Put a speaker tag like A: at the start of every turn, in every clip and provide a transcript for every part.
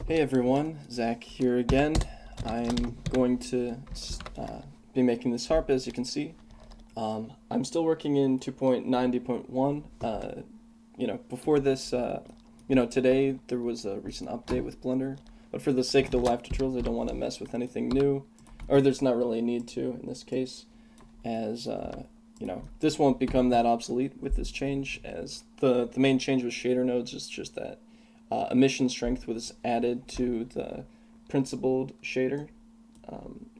A: Hey everyone, Zach here again. I'm going to be making this harp, as you can see. I'm still working in 2.90.1. Before this, today there was a recent update with Blender, but for the sake of the live tutorials, I don't want to mess with anything new, or there's not really a need to in this case, as this won't become that obsolete with this change, as the main change with shader nodes is just that emission strength was added to the principled shader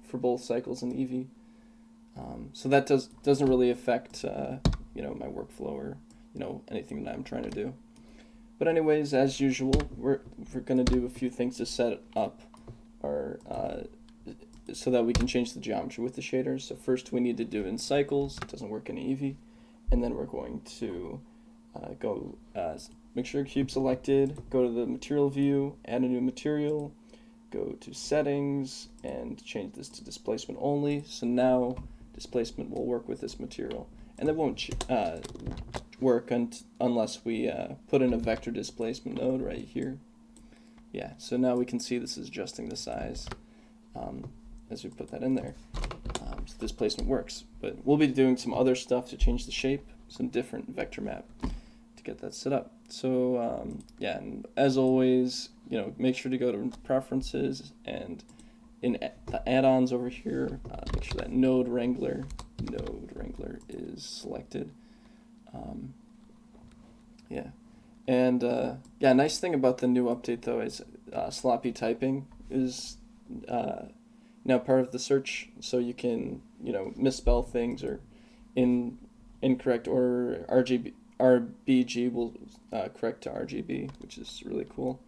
A: for both cycles and Eevee. So that doesn't really affect my workflow or anything that I'm trying to do. But anyways, as usual, we're going to do a few things to set up our so that we can change the geometry with the shaders. So first we need to do it in cycles. It doesn't work in Eevee, and then we're going to go make sure cube selected, go to the material view, add a new material, go to settings, and change this to displacement only. So now displacement will work with this material, and it won't work unless we put in a vector displacement node right here. Yeah, so now we can see this is adjusting the size as we put that in there. So displacement works, but we'll be doing some other stuff to change the shape, some different vector map to get that set up. So yeah, and as always, make sure to go to preferences, and in the add-ons over here, make sure that Node Wrangler is selected. Yeah, and yeah, nice thing about the new update though is sloppy typing is now part of the search, so you can misspell things or incorrect order. RBG will correct to RGB, which is really cool.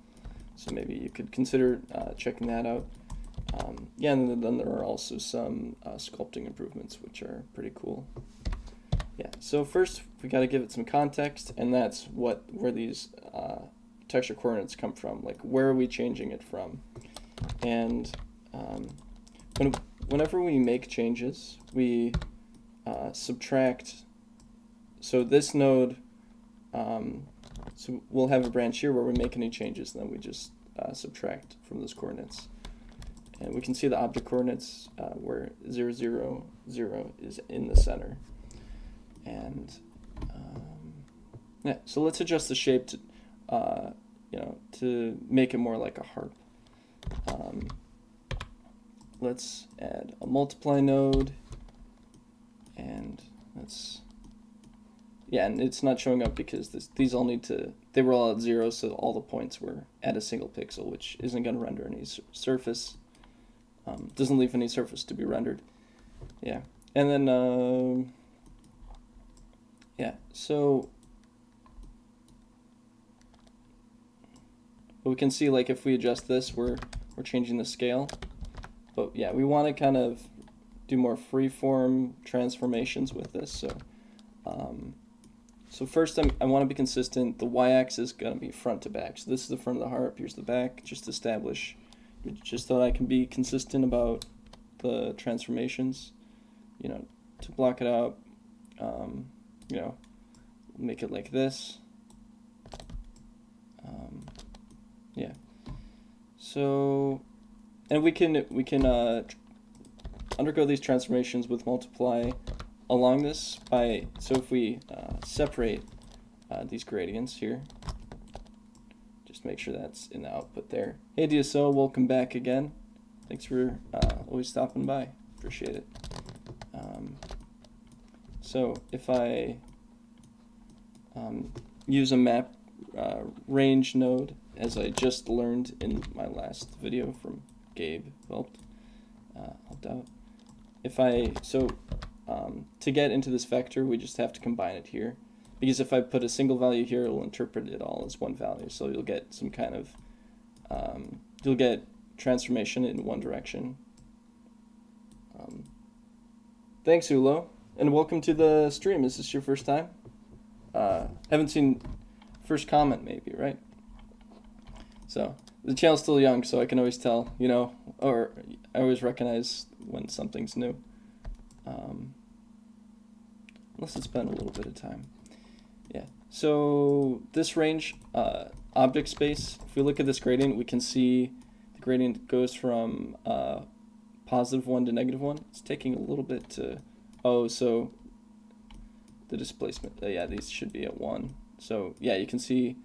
A: So maybe you could consider checking that out. Yeah, and then there are also some sculpting improvements, which are pretty cool. Yeah, so first we got to give it some context, and that's where these texture coordinates come from. Like, where are we changing it from? And whenever we make changes, we subtract. So this node, so we'll have a branch here where we make any changes, and then we just subtract from those coordinates. And we can see the object coordinates where 0, 0, 0 is in the center. And yeah, so let's adjust the shape to, to make it more like a harp. Let's add a multiply node, and and it's not showing up because these all they were all at 0, so all the points were at a single pixel, which isn't going to render any surface. Doesn't leave any surface to be rendered. Yeah, and then yeah, so we can see, like, if we adjust this, we're changing the scale. But yeah, we want to kind of do more freeform transformations with this. So first I want to be consistent. The y-axis is going to be front to back. So this is the front of the harp, here's the back. Just so I can be consistent about the transformations, to block it out, make it like this. Yeah. So, and we can undergo these transformations with multiply along this so if we separate these gradients here, just make sure that's in the output there. Hey DSO, welcome back again. Thanks for always stopping by. Appreciate it. So if I use a map range node, as I just learned in my last video from Gabe, who helped out. To get into this vector, we just have to combine it here, because if I put a single value here, it will interpret it all as one value. So you'll get some kind of you'll get transformation in one direction. Thanks, Ulo, and welcome to the stream. Is this your first time? Haven't seen first comment, maybe, right? So the channel's still young, so I can always tell, or I always recognize when something's new. Unless it's been a little bit of time. Yeah. So this range, object space, if we look at this gradient, we can see the gradient goes from +1 to -1. It's taking a little bit to, oh, so the displacement, yeah, these should be at 1. So yeah, you can see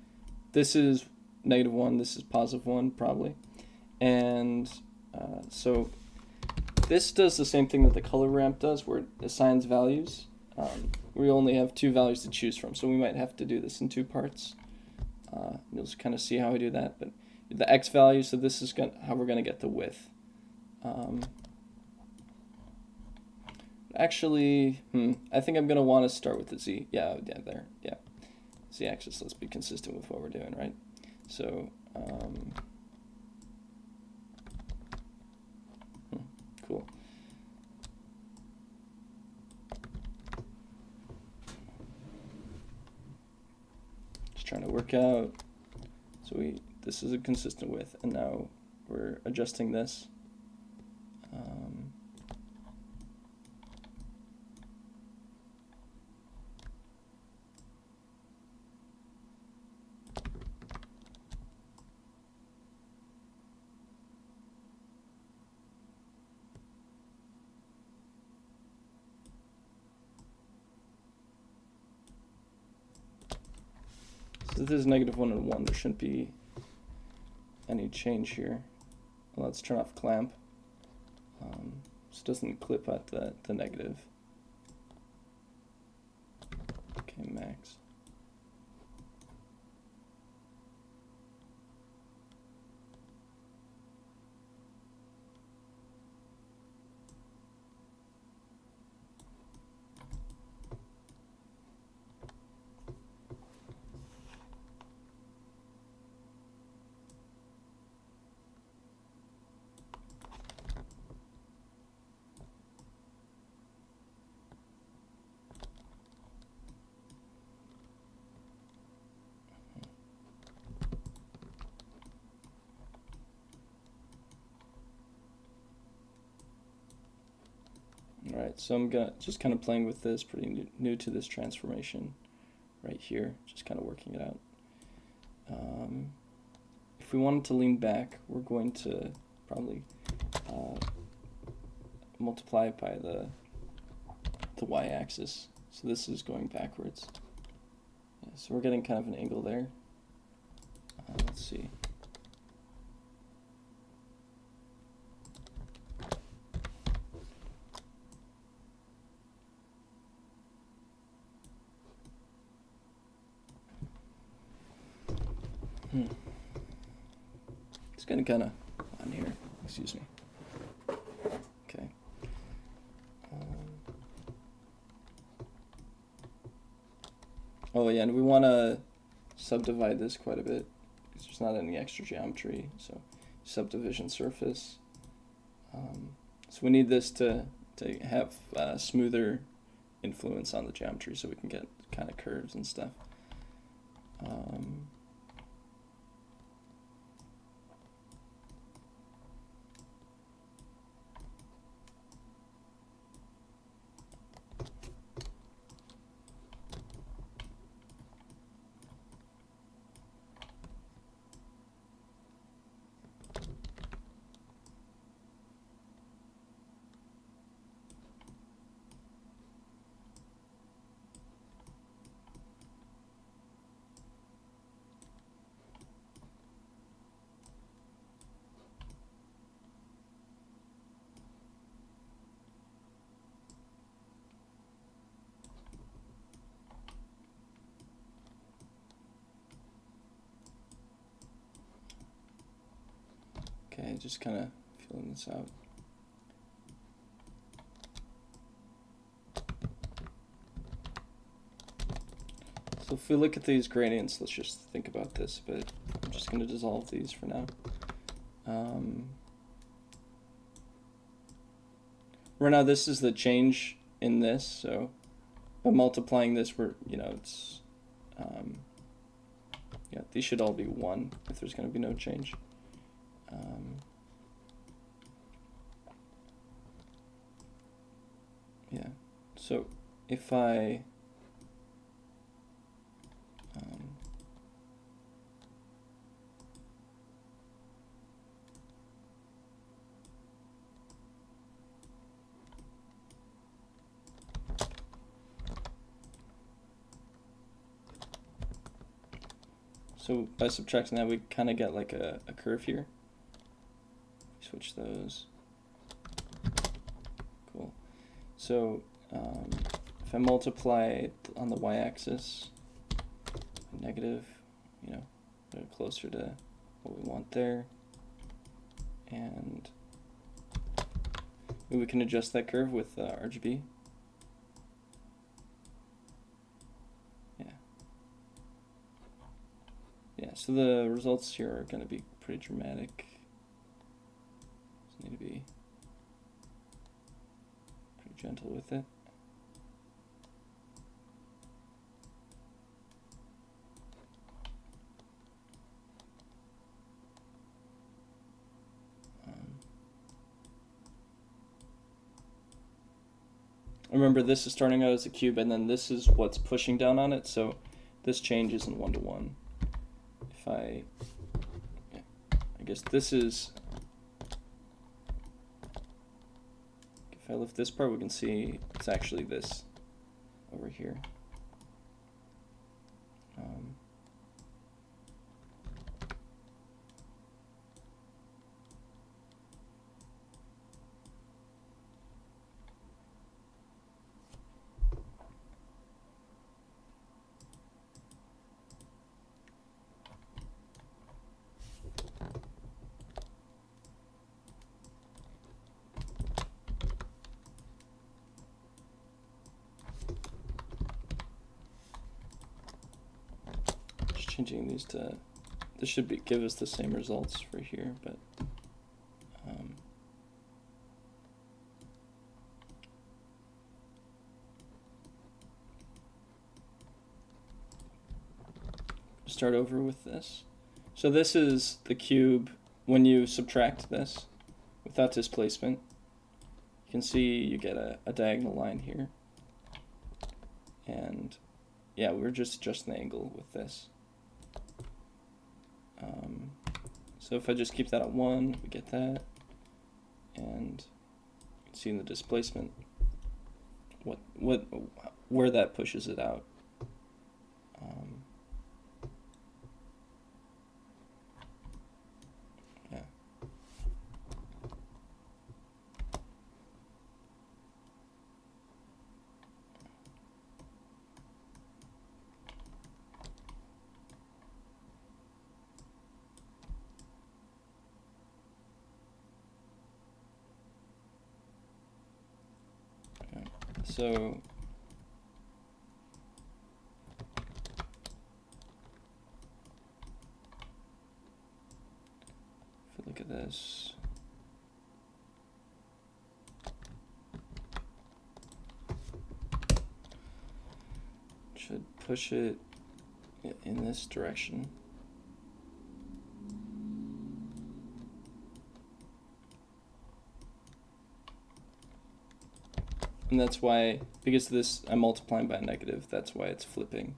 A: this is -1, this is +1 probably. And so this does the same thing that the color ramp does, where it assigns values. We only have 2 values to choose from, so we might have to do this in 2 parts. You'll just kind of see how I do that. But the x value, so this is how we're going to get the width. Actually, I think I'm going to want to start with the z. Yeah, there. Yeah, z-axis. Let's be consistent with what we're doing, right? So, cool. Just trying to work out. So this is a consistent width, and now we're adjusting this. So this is -1 and 1. There shouldn't be any change here. Well, let's turn off clamp. So it doesn't clip at the negative. Okay, max. Alright, so I'm just kind of playing with this, pretty new to this transformation right here, just kind of working it out. If we wanted to lean back, we're going to probably multiply it by the y-axis. So this is going backwards. Yeah, so we're getting kind of an angle there. Let's see. It's gonna kind of on here. Excuse me. Okay. Oh yeah, and we want to subdivide this quite a bit because there's not any extra geometry. So subdivision surface. So we need this to have smoother influence on the geometry, so we can get kind of curves and stuff. Okay, just kind of feeling this out. So if we look at these gradients, let's just think about this, but I'm just going to dissolve these for now. Right now, this is the change in this, so by multiplying this, it's, yeah, these should all be 1 if there's going to be no change. Yeah, so if I So by subtracting that, we kind of get like a curve here. Switch those. Cool. So if I multiply on the y-axis, negative, you know, put it closer to what we want there. And we can adjust that curve with RGB. Yeah, so the results here are going to be pretty dramatic. Just need to be pretty gentle with it. Remember, this is starting out as a cube, and then this is what's pushing down on it, so this changes in 1-to-1. If I guess this is, if I lift this part, we can see it's actually this over here. Changing these to, this should give us the same results for here, but start over with this. So this is the cube when you subtract this without displacement. You can see you get a diagonal line here, and yeah, we're just adjusting the angle with this. So if I just keep that at 1, we get that, and you can see in the displacement where that pushes it out. Yeah. So if we look at this, should push it in this direction. And that's why, because this, I'm multiplying by a negative, that's why it's flipping.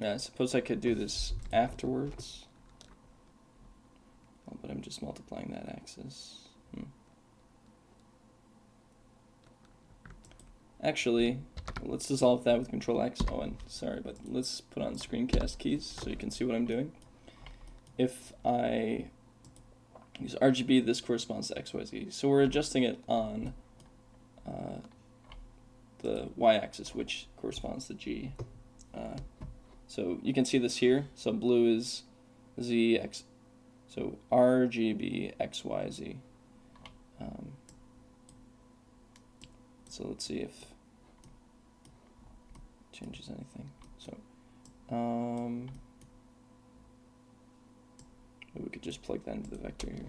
A: Yeah, I suppose I could do this afterwards, but I'm just multiplying that axis. Actually, let's dissolve that with Control X. Oh, and sorry, but let's put on screencast keys so you can see what I'm doing. If I use RGB, this corresponds to XYZ. So we're adjusting it on the y-axis, which corresponds to G. So you can see this here. So blue is Z, X. So RGB, XYZ. So let's see if it changes anything. So we could just plug that into the vector here.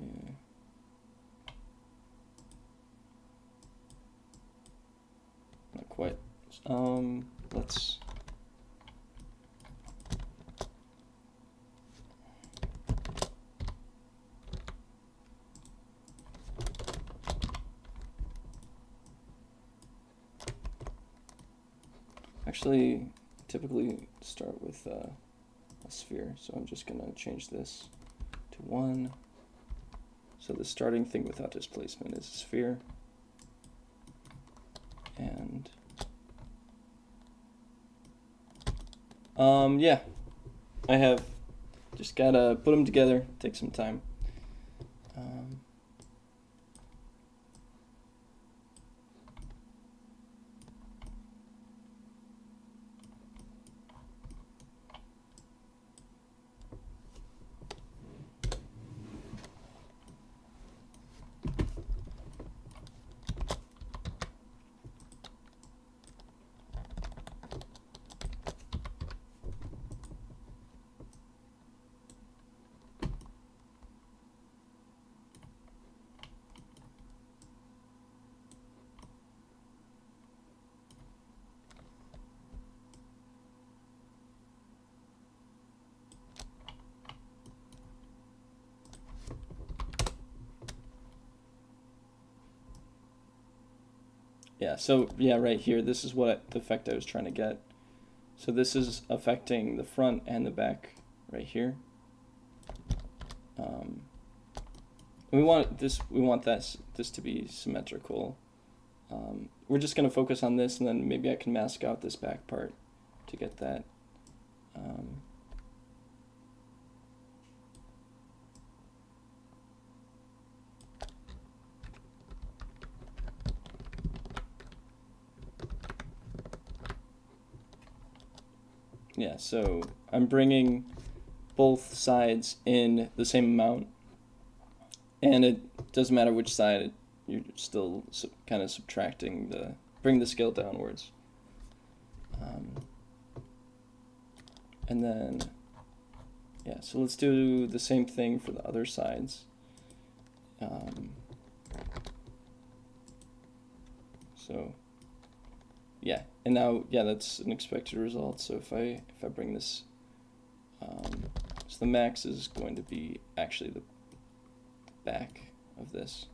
A: Yeah. Not quite. Let's actually typically start with a sphere, so I'm just going to change this to 1. So the starting thing without displacement is a sphere. And yeah, I have just gotta put them together, take some time. Yeah, so yeah, right here, this is what the effect I was trying to get. So this is affecting the front and the back right here. We want this to be symmetrical. We're just going to focus on this, and then maybe I can mask out this back part to get that. Yeah, so I'm bringing both sides in the same amount, and it doesn't matter which side, you're still kind of subtracting bring the scale downwards. And then, yeah, so let's do the same thing for the other sides. So yeah, and now, yeah, that's an expected result. So if I bring this, so the max is going to be actually the back of this,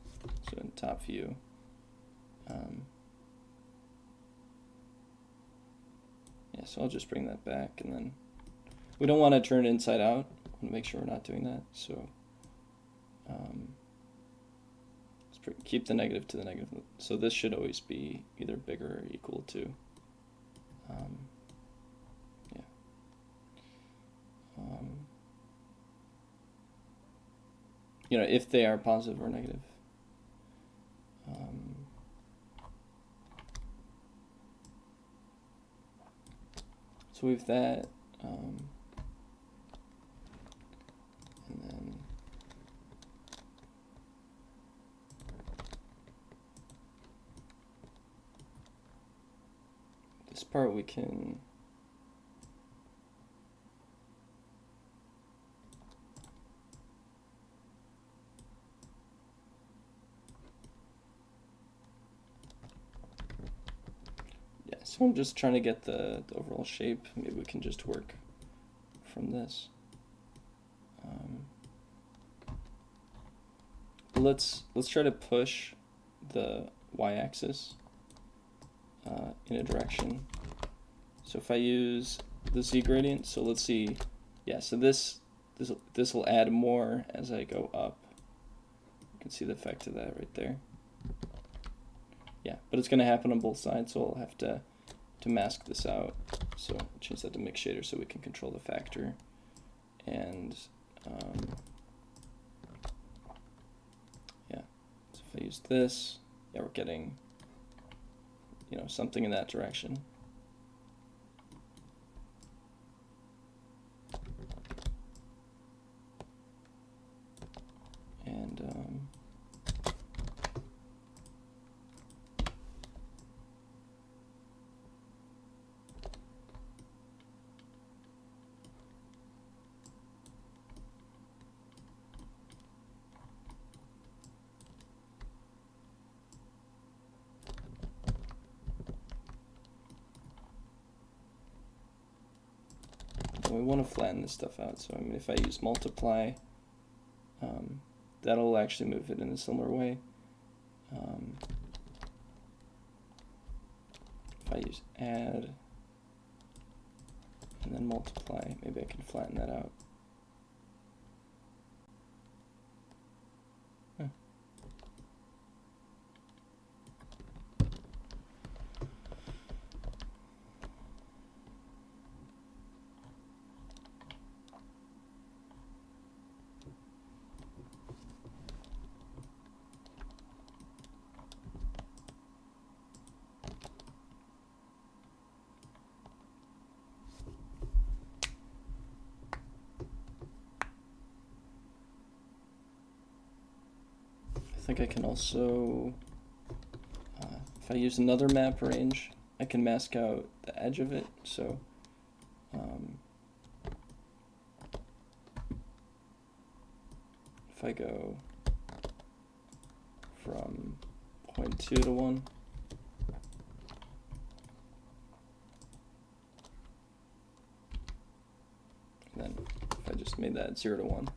A: so in top view. Yeah, so I'll just bring that back, and then we don't want to turn it inside out. I want to make sure we're not doing that. So let's keep the negative to the negative. So this should always be either bigger or equal to. Yeah. You know, if they are positive or negative. So we have that, and then this part we can so I'm just trying to get the overall shape. Maybe we can just work from this. Let's try to push the y-axis in a direction. So if I use the z gradient, so let's see, yeah, so this will add more as I go up. You can see the effect of that right there. Yeah, but it's going to happen on both sides, so I'll have to mask this out. So I'll change that to mix shader so we can control the factor. And yeah, so if I use this, yeah, we're getting, you know, something in that direction. And we want to flatten this stuff out. So I mean, if I use multiply, that'll actually move it in a similar way. If I use add, and then multiply. Maybe I can flatten that out. I think I can also, if I use another map range, I can mask out the edge of it. So if I go from 0.2 to 1, and then if I just made that 0 to 1,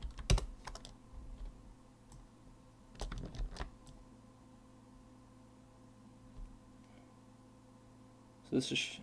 A: so this is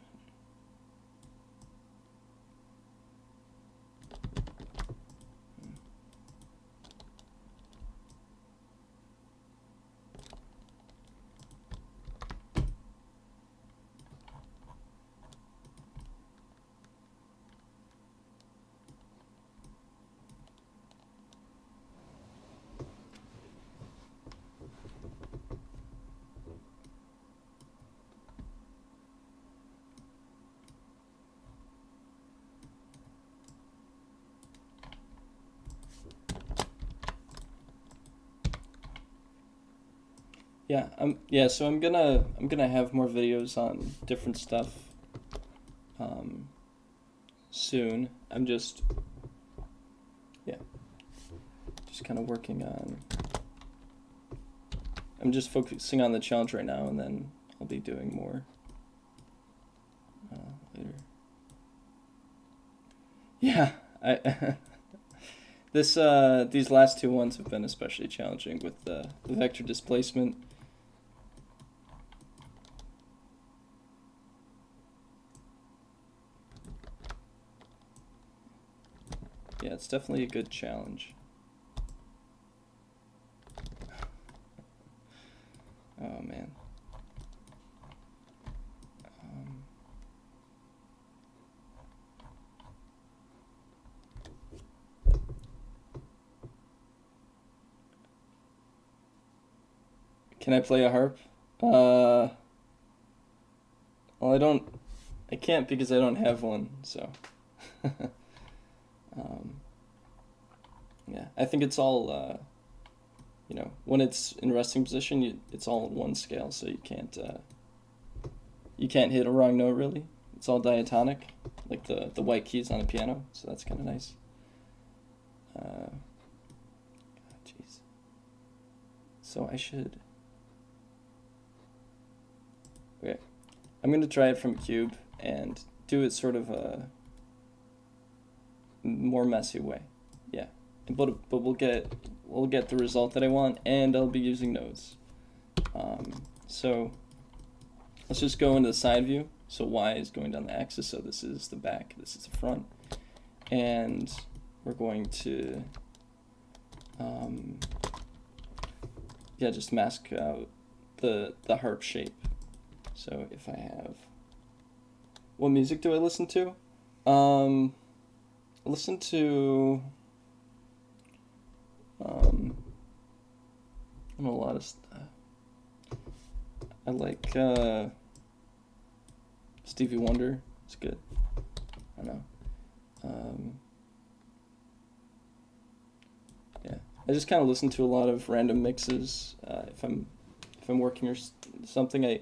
A: yeah, so I'm gonna have more videos on different stuff soon. I'm just kind of working on, I'm just focusing on the challenge right now, and then I'll be doing more later. Yeah, these last two ones have been especially challenging with the vector displacement. Yeah, it's definitely a good challenge. Oh man. Can I play a harp? Well, I can't because I don't have one, so. Yeah, I think it's all, when it's in resting position, it's all in one scale, so you can't hit a wrong note really. It's all diatonic, like the white keys on a piano, so that's kind of nice. Jeez. So I should. Okay, I'm gonna try it from cube and do it sort of a more messy way. Yeah, but we'll get the result that I want, and I'll be using nodes. So let's just go into the side view. So Y is going down the axis, so this is the back, this is the front, and we're going to just mask out the harp shape. So if I have, what music do I listen to? I listen to a lot of stuff. I like Stevie Wonder. It's good. I know. Yeah, I just kind of listen to a lot of random mixes. If I'm working or something, I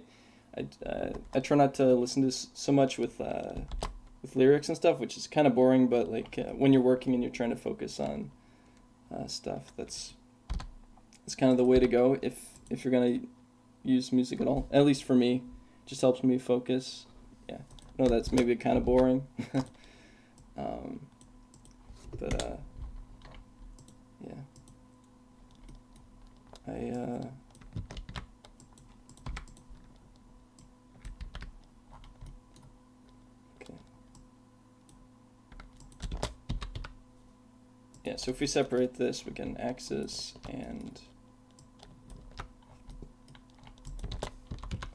A: try not to listen to so much with lyrics and stuff, which is kind of boring. But like when you're working and you're trying to focus on stuff, that's kind of the way to go if you're gonna use music at all. At least for me, it just helps me focus. Yeah, I know that's maybe kind of boring, but yeah, okay. yeah, so if we separate this, we get an axis, and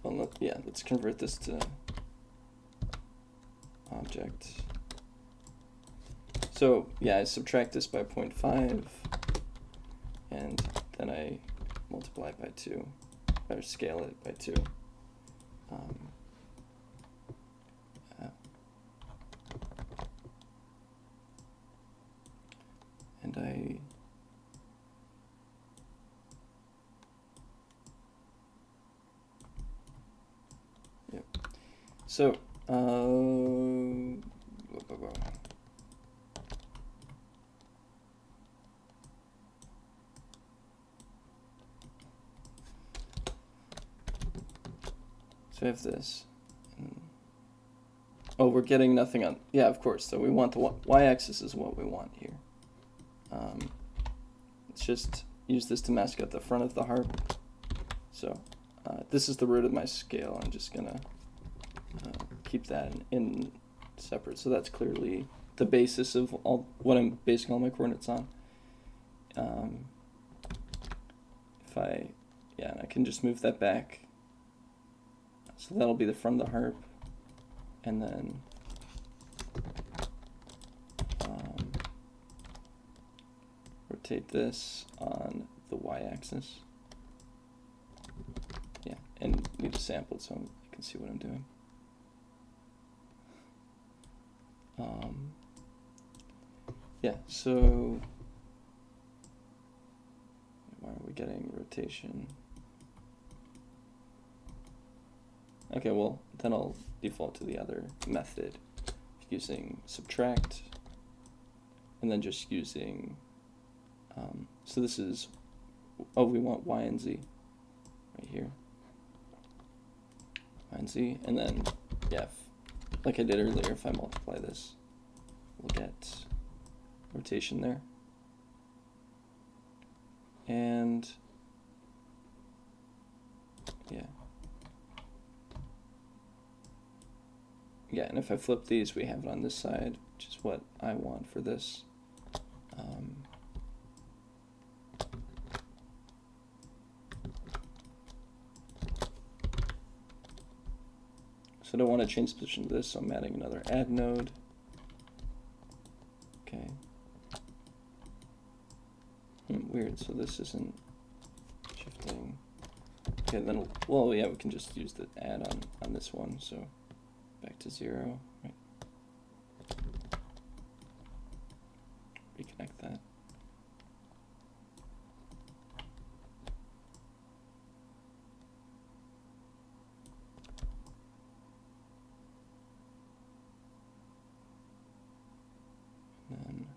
A: well, yeah, let's convert this to object. So yeah, I subtract this by 0.5, and then I multiply it by 2, or scale it by 2. And yep. So, so I have this. Oh, we're getting nothing on, yeah, of course. So we want the y-axis is what we want here. Let's just use this to mask out the front of the harp. So this is the root of my scale. I'm just gonna keep that in separate. So that's clearly the basis of all what I'm basing all my coordinates on. And I can just move that back. So that'll be the front of the harp. And then rotate this on the y-axis. Yeah, and need a sample so you can see what I'm doing. Yeah, so why are we getting rotation? Okay, well, then I'll default to the other method using subtract, and then just using, so this is, oh, we want y and z right here. Y and z, and then, yeah, like I did earlier, if I multiply this, we'll get rotation there. And, yeah. Yeah, and if I flip these, we have it on this side, which is what I want for this. So I don't want to change the position of this, so I'm adding another add node. Okay. Weird, so this isn't shifting. Okay, then, well, yeah, we can just use the add on this one, so back to 0, right? Reconnect that. And then,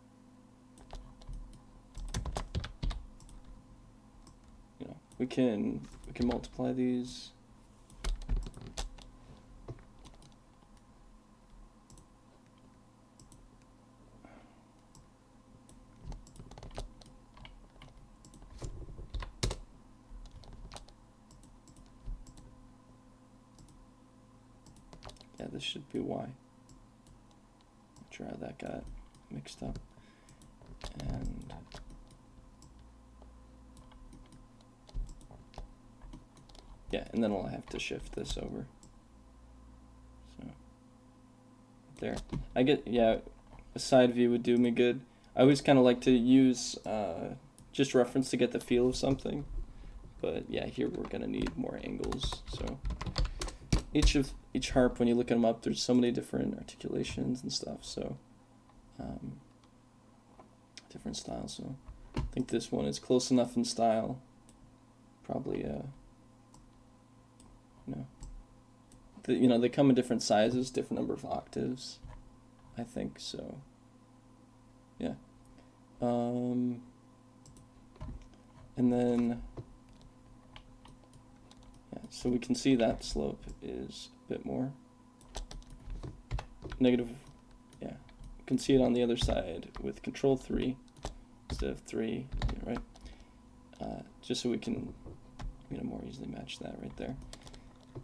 A: we can multiply these. Yeah, this should be y. Not sure how that got mixed up. And yeah, and then I'll have to shift this over. So there. I get, yeah, a side view would do me good. I always kind of like to use just reference to get the feel of something. But yeah, here we're gonna need more angles. So each harp, when you look them up, there's so many different articulations and stuff. So different styles. So I think this one is close enough in style. Probably they come in different sizes, different number of octaves, I think, so yeah. And then yeah, so we can see that slope is a bit more negative. Yeah, you can see it on the other side with control 3 instead of 3, right? Just so we can more easily match that right there.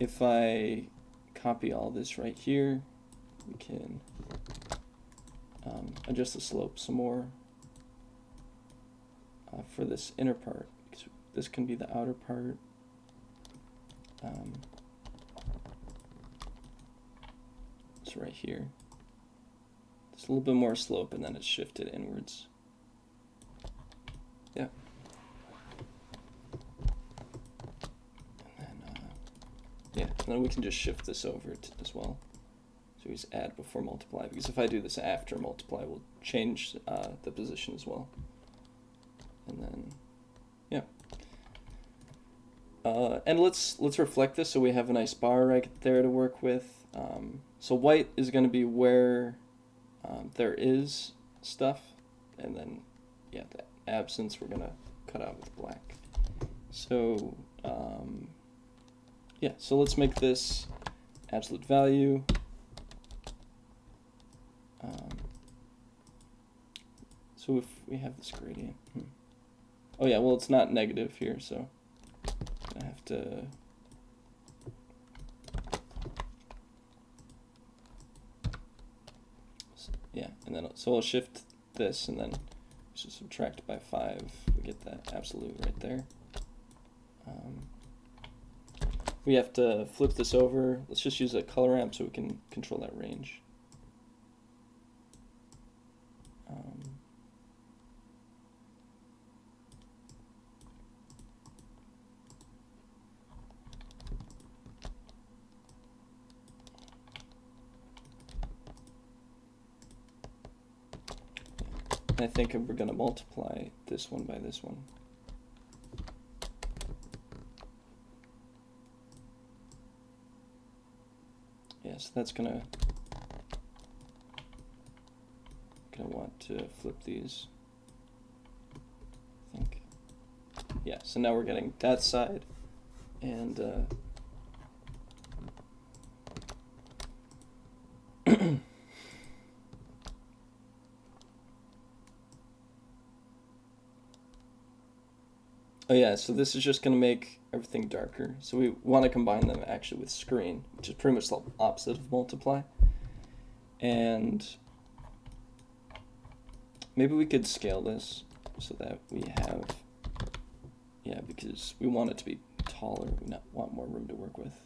A: If I copy all this right here, we can adjust the slope some more. for this inner part, because this can be the outer part. It's right here. It's a little bit more slope, and then it's shifted inwards. Yeah. And then, yeah, and then we can just shift this over as well. So we just add before multiply, because if I do this after multiply, we'll change the position as well. And then, yeah. And let's reflect this so we have a nice bar right there to work with. So white is going to be where there is stuff, and then, yeah, the absence we're going to cut out with black. So, yeah, so let's make this absolute value. So if we have this gradient, oh yeah, well it's not negative here, so I have to yeah, and then so I'll shift this and then just subtract by 5. We get that absolute right there. We have to flip this over. Let's just use a color amp so we can control that range. I think we're going to multiply this one by this one. Yeah, so that's gonna want to flip these, I think. Yeah, so now we're getting that side, and oh yeah, so this is just going to make everything darker. So we want to combine them actually with screen, which is pretty much the opposite of multiply. And maybe we could scale this so that we have, yeah, because we want it to be taller. We want more room to work with.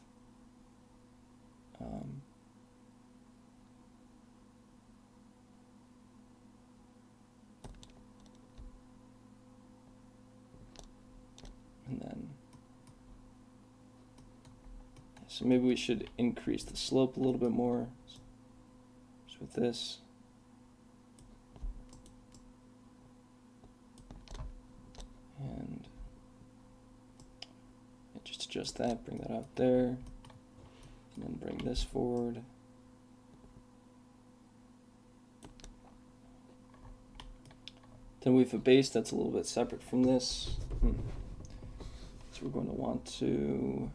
A: And then, so maybe we should increase the slope a little bit more. Just with this. And just adjust that, bring that out there, and then bring this forward. Then we have a base that's a little bit separate from this. So we're going to want to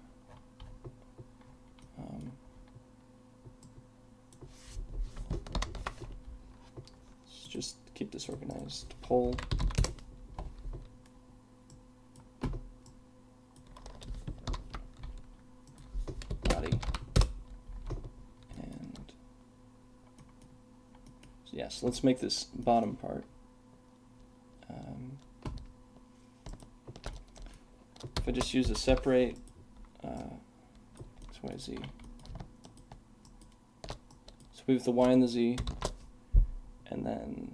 A: let's just keep this organized. Pole. Body. And so yeah, so let's make this bottom part. If I just use a separate X, Y, Z. So we have the Y and the Z, and then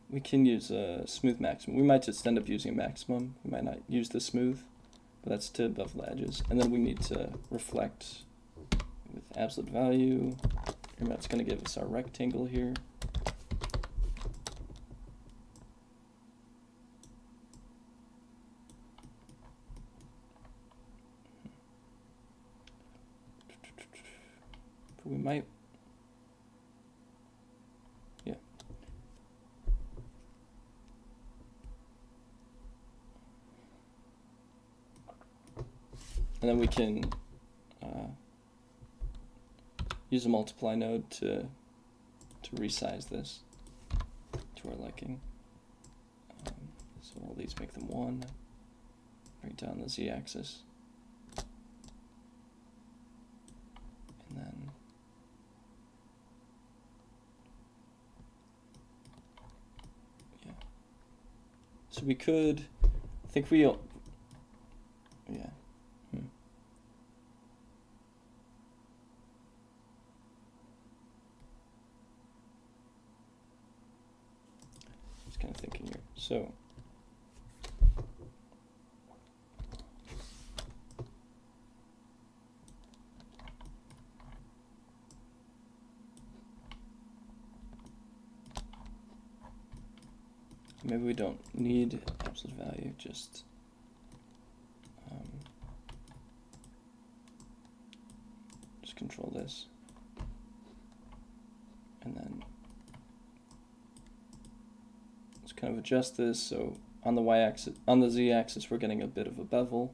A: we can use a smooth maximum. We might just end up using a maximum. We might not use the smooth, but that's to above the edges. And then we need to reflect with absolute value. And that's going to give us our rectangle here. We might, yeah. And then we can use a multiply node to resize this to our liking. So all these make them 1. Bring down the z-axis. And then So we could, I think we, yeah. Just kind of thinking here. So maybe we don't need absolute value, just control this, and then let's kind of adjust this. So on the y-axis, on the z-axis, we're getting a bit of a bevel.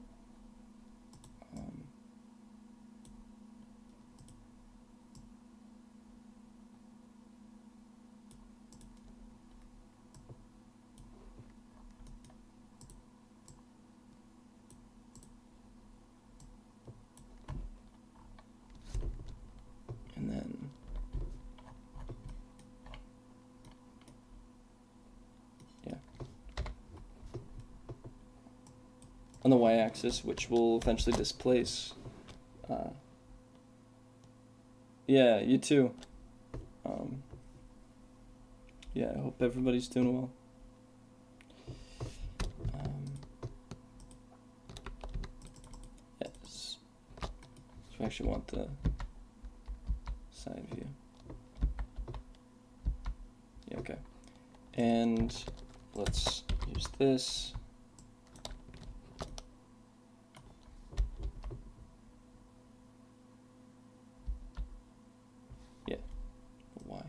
A: And then on the y-axis, which will eventually displace. Yeah, you too. Yeah, I hope everybody's doing well. Yes. So we actually want the side view. Yeah, okay. And let's use this. Yeah, Y.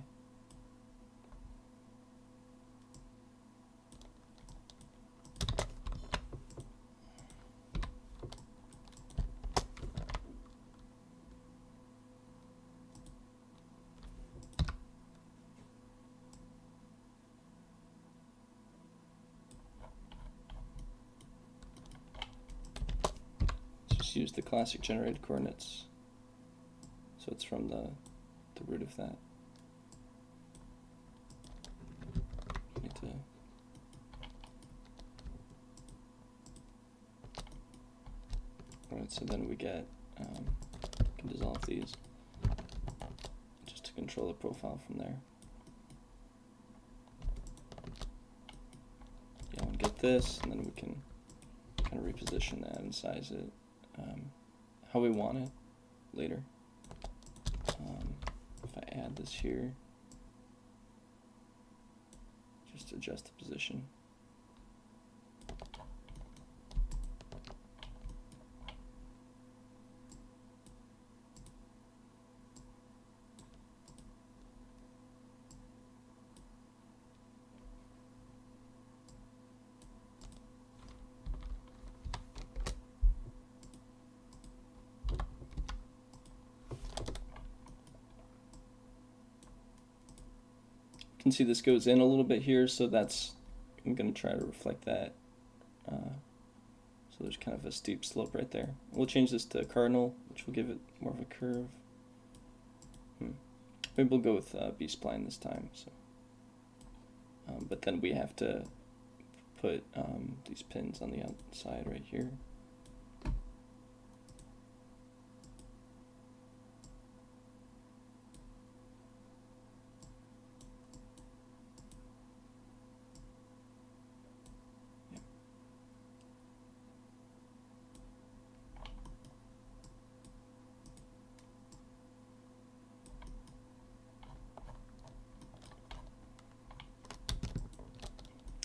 A: Use the classic generated coordinates, so it's from the root of that. Need to alright, so then we get can dissolve these just to control the profile from there. Yeah, we'll get this, and then we can kind of reposition that and size it how we want it later. If I add this here, just adjust the position. You can see this goes in a little bit here, so that's, I'm going to try to reflect that. So there's kind of a steep slope right there. We'll change this to cardinal, which will give it more of a curve. Maybe we'll go with B-spline this time. So, but then we have to put these pins on the outside right here.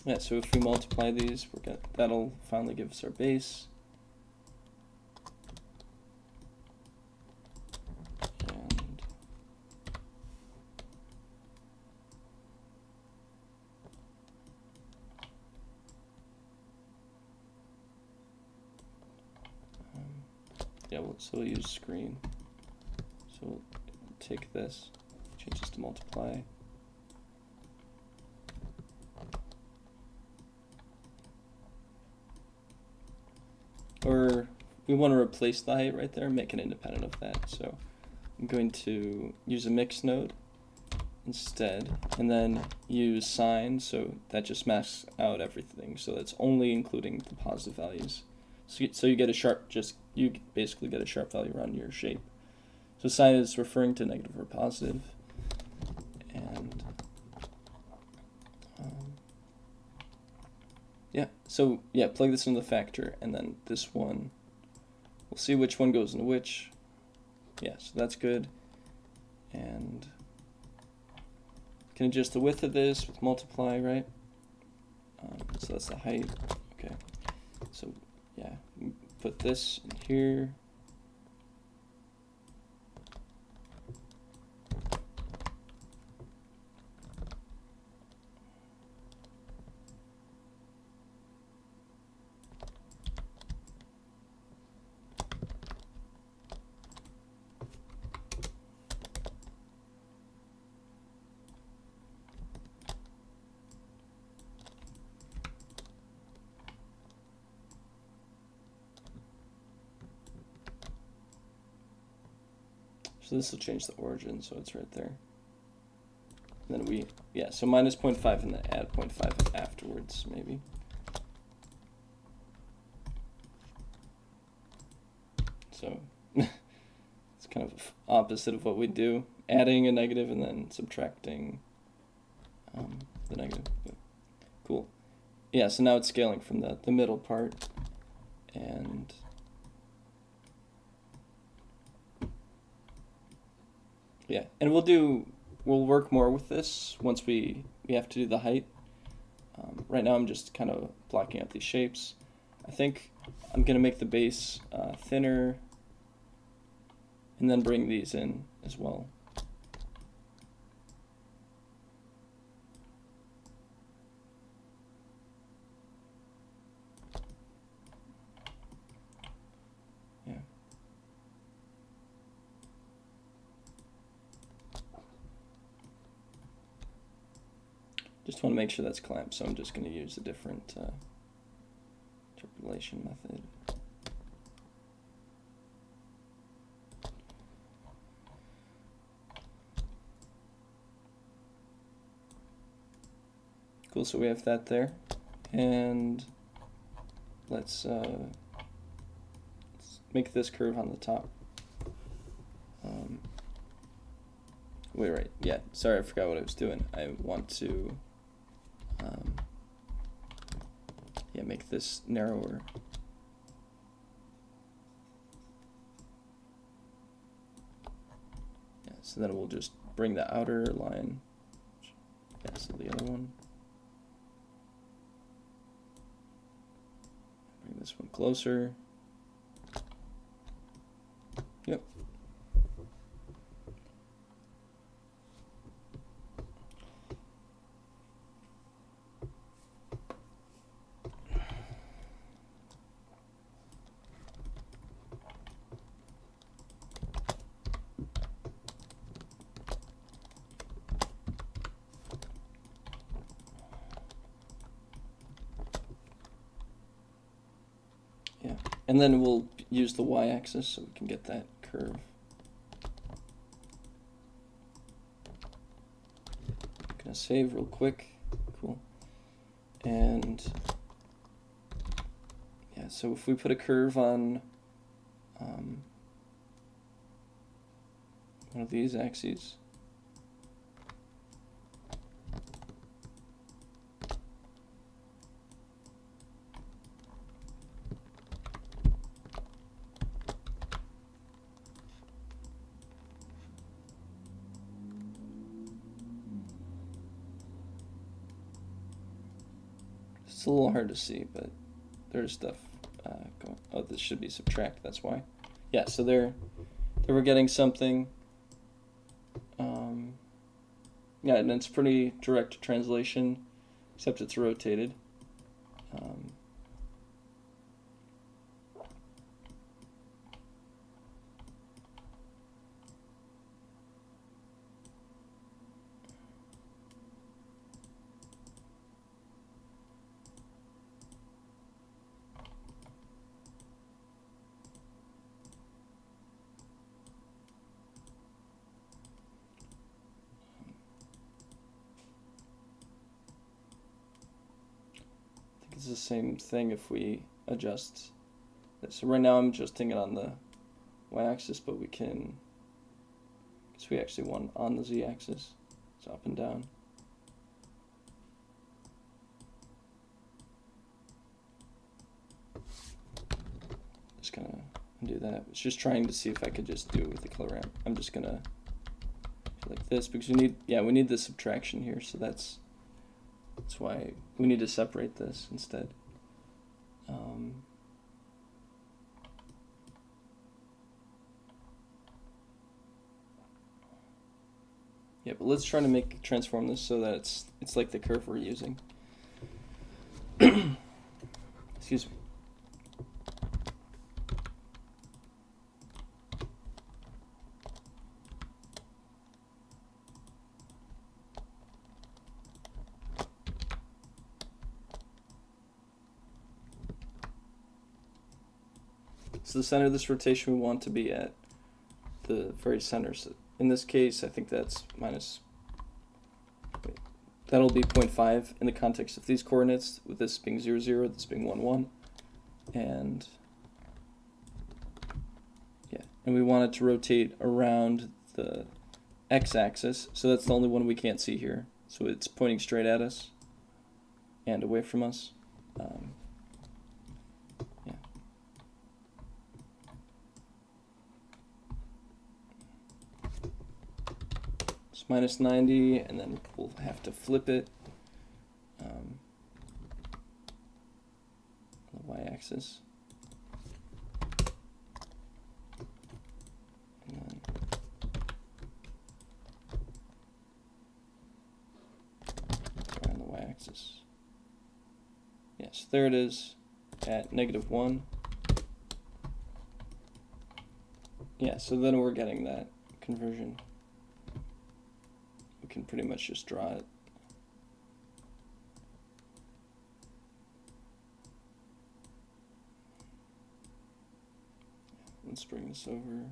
A: Yeah, so if we multiply these, that'll finally give us our base. And yeah, so we'll use screen. So we'll take this, change this to multiply. Or we want to replace the height right there, make it independent of that. So I'm going to use a mix node, instead, and then use sign, so that just masks out everything, so that's only including the positive values. So you get a sharp, you basically get a sharp value around your shape. So sign is referring to negative or positive, and yeah, so yeah, plug this into the factor, and then this one, we'll see which one goes into which. Yeah, so that's good, and can adjust the width of this with multiply, right? So that's the height. Okay, so yeah, put this in here. So this will change the origin, so it's right there. And then yeah, so minus 0.5 and then add 0.5 afterwards, maybe. So it's kind of opposite of what we do, adding a negative and then subtracting the negative. But cool. Yeah, so now it's scaling from the middle part, and yeah, and we'll work more with this once we have to do the height. Right now I'm just kind of blocking out these shapes. I think I'm gonna make the base thinner, and then bring these in as well. Yeah. Just want to make sure that's clamped, so I'm just going to use a different interpolation method. Cool, so we have that there, and let's make this curve on the top. Wait, right, yeah, sorry, I forgot what I was doing. I want to yeah, make this narrower. Yeah, so then we'll just bring the outer line. Yeah, so the other one. Bring this one closer. Yep. Yeah, and then we'll use the y-axis so we can get that curve. Gonna save real quick. Cool. And yeah, so if we put a curve on one of these axes, it's a little hard to see, but there's stuff going. Oh, this should be subtract, that's why. Yeah, so there we're getting something. Yeah, and it's pretty direct translation, except it's rotated. is the same thing if we adjust this. So right now I'm adjusting it on the y-axis, but we can, because we actually want on the z-axis, so up and down. Just gonna do that. It's just trying to see if I could just do it with the color ramp. I'm just gonna do like this because we need the subtraction here, so that's why we need to separate this instead. Yeah, but let's try to transform this so that it's like the curve we're using. Excuse me. So the center of this rotation we want to be at the very center. So in this case, I think that's that'll be 0.5 in the context of these coordinates, with this being 0, 0, this being 1, 1. And yeah, and we want it to rotate around the x-axis, so that's the only one we can't see here. So it's pointing straight at us and away from us. Yeah. It's minus 90, and then we'll have to flip it on the y-axis. And then on the y-axis. Yes, there it is at -1. Yeah, so then we're getting that conversion. We can pretty much just draw it. Let's bring this over.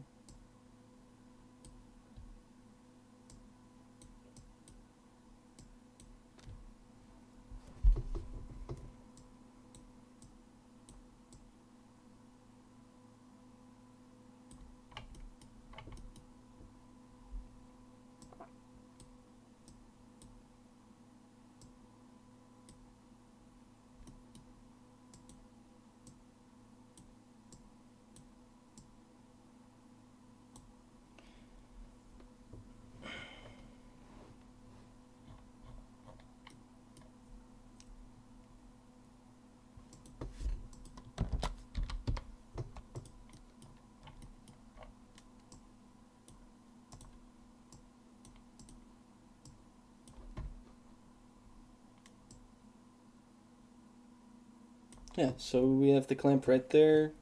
A: Yeah, so we have the clamp right there.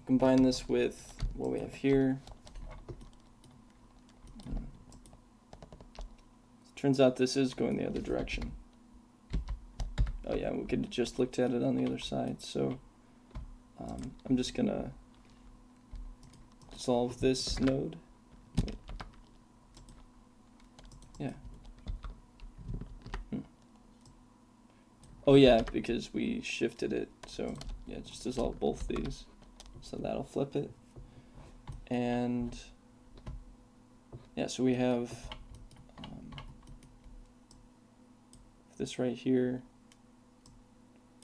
A: Combine this with what we have here. Turns out this is going the other direction. Oh yeah, we could have just looked at it on the other side. So I'm just gonna solve this node. Wait. Yeah. Oh yeah, because we shifted it, so yeah, just dissolve both these. So that'll flip it. And yeah, so we have this right here.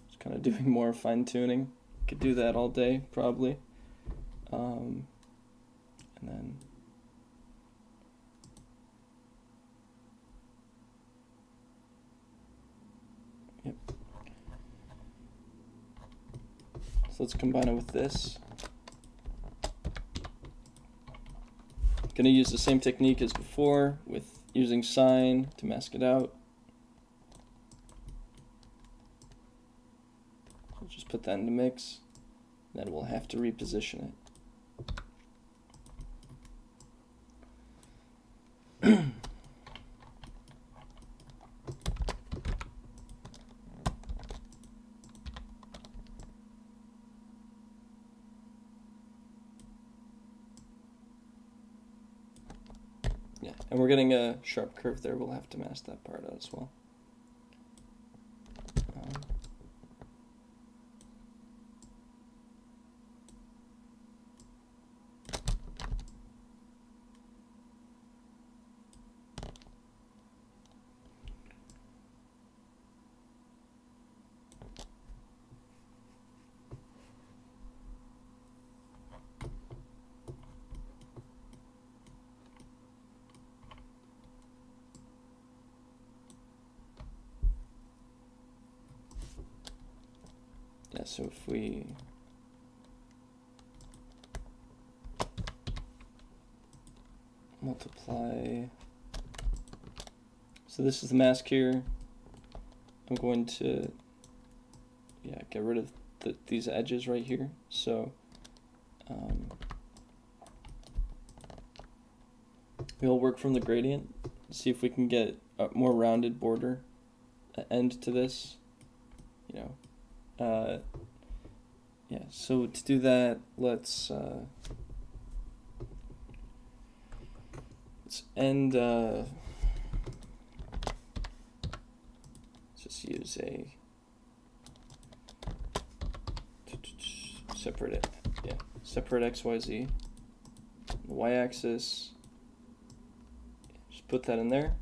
A: Just kind of doing more fine tuning. Could do that all day, probably. And then yep. So let's combine it with this. Gonna use the same technique as before with using sine to mask it out. We'll just put that in the mix. Then we'll have to reposition it. Yeah, and we're getting a sharp curve there. We'll have to mask that part out as well. Yeah, so if we multiply, so this is the mask here. I'm going to, yeah, get rid of these edges right here. So we'll work from the gradient, see if we can get a more rounded border end to this, you know. Yeah, so to do that, let's end, let's just use a, separate it, yeah, separate XYZ, the Y-axis, just put that in there.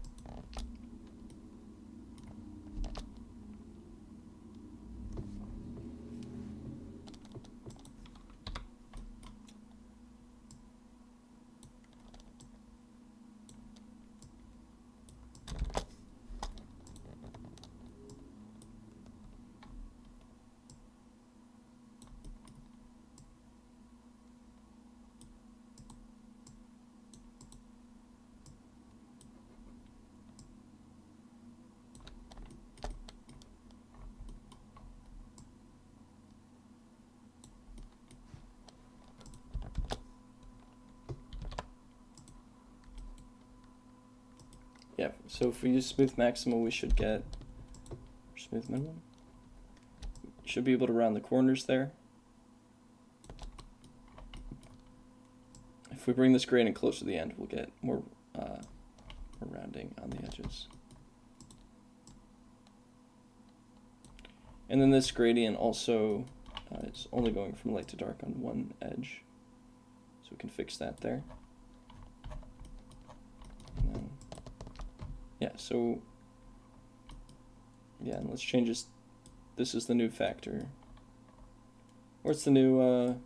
A: Yeah, so if we use smooth maximum, we should get smooth minimum. Should be able to round the corners there. If we bring this gradient closer to the end, we'll get more rounding on the edges. And then this gradient also is only going from light to dark on one edge. So we can fix that there. And then, yeah, so, yeah, and let's change this. This is the new factor. Or it's the new,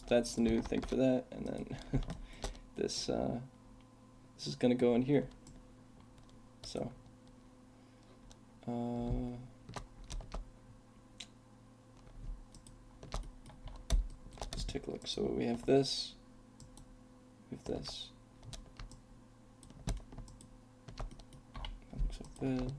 A: that's the new thing for that. And then this is going to go in here. So, let's take a look. So we have this, we have this. That looks like that.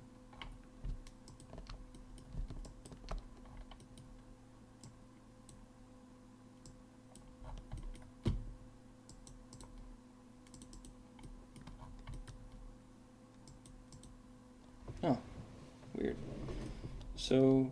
A: Oh, weird. So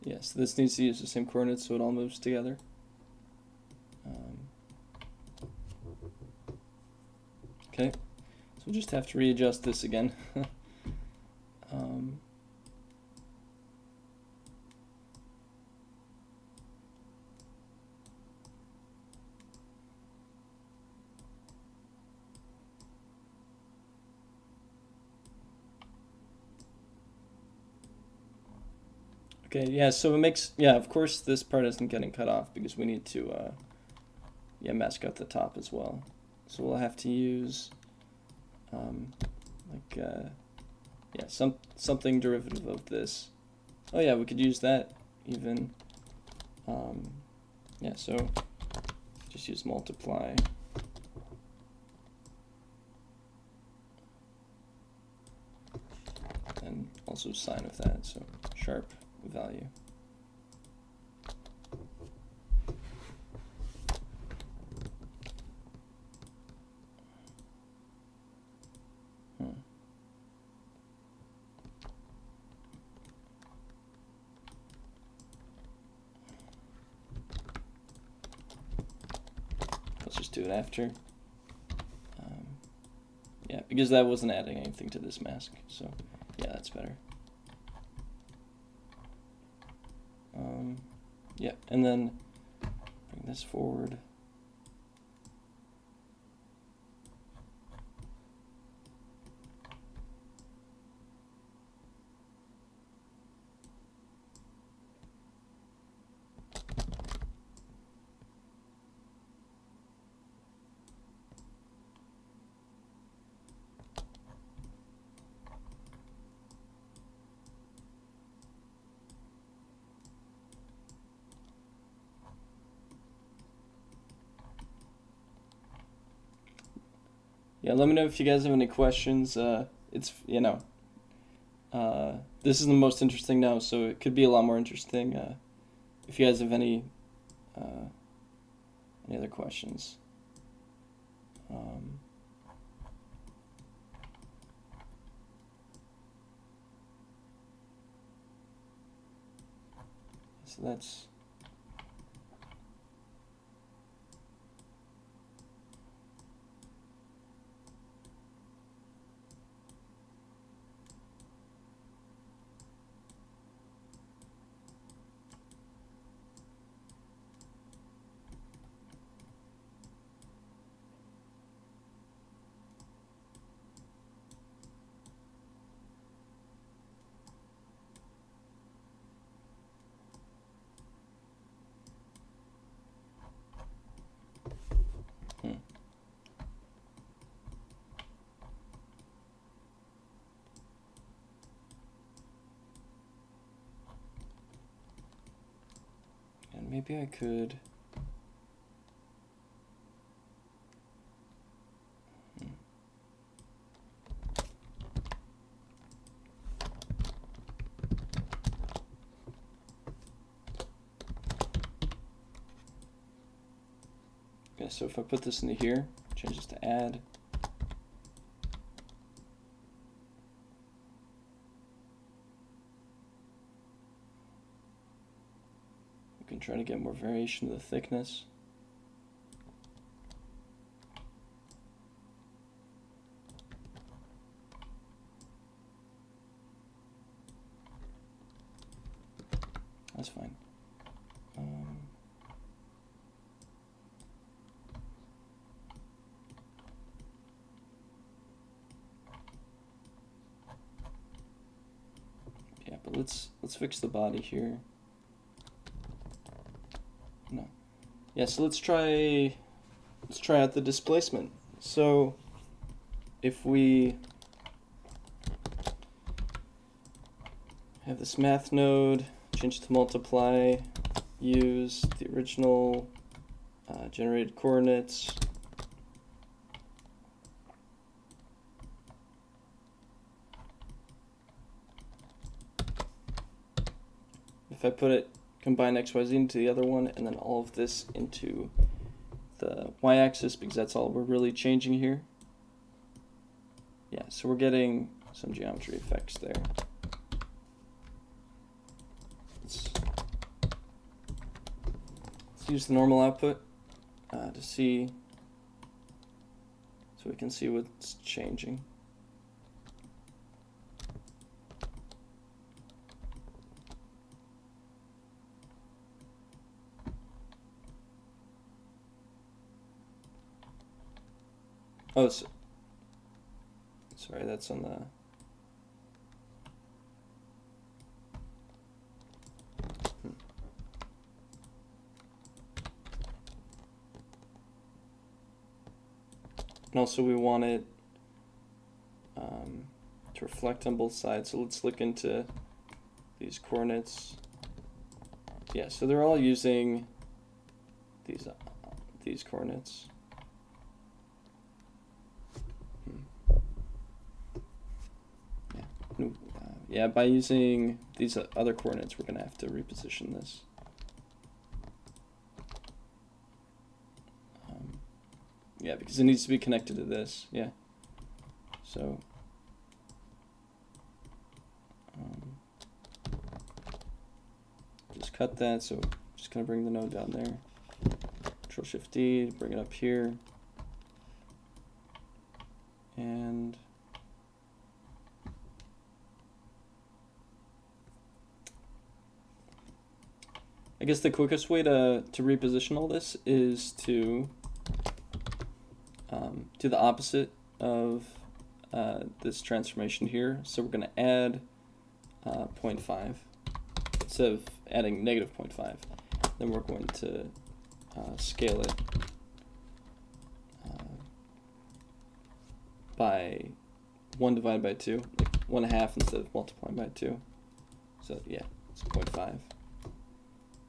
A: yes, this needs to use the same coordinates so it all moves together. Okay, so we'll just have to readjust this again. Okay, yeah, so it makes, yeah, of course this part isn't getting cut off because we need to, yeah, mask out the top as well. So we'll have to use, yeah, something derivative of this. Oh yeah, we could use that even. Yeah, so just use multiply. And also sine of that, so sharp value. do it after. Yeah, because that wasn't adding anything to this mask, so yeah, that's better. Yeah, and then bring this forward. Yeah, let me know if you guys have any questions. It's, you know, this is the most interesting now, so it could be a lot more interesting. If you guys have any other questions. So that's... And maybe I could... Okay, so if I put this into here, change this to add. We can try to get more variation of the thickness. That's fine. Yeah, but let's fix the body here. No. Yeah, so let's try out the displacement. So if we have this math node, change it to multiply, use the original generated coordinates. If I put it, combine XYZ into the other one, and then all of this into the y-axis, because that's all we're really changing here. Yeah, so we're getting some geometry effects there. Let's use the normal output to see, so we can see what's changing. Oh, sorry, that's on the... And also we want it to reflect on both sides, so let's look into these coordinates. Yeah, so they're all using these coordinates. Yeah, by using these other coordinates, we're going to have to reposition this. Yeah, because it needs to be connected to this. Yeah. So just cut that. So just going to bring the node down there. Control Shift D, bring it up here. And I guess the quickest way to reposition all this is to do the opposite of this transformation here. So we're going to add 0.5 instead of adding negative 0.5. Then we're going to scale it by 1 divided by 2, like 1/2 instead of multiplying by 2. So yeah, it's 0.5.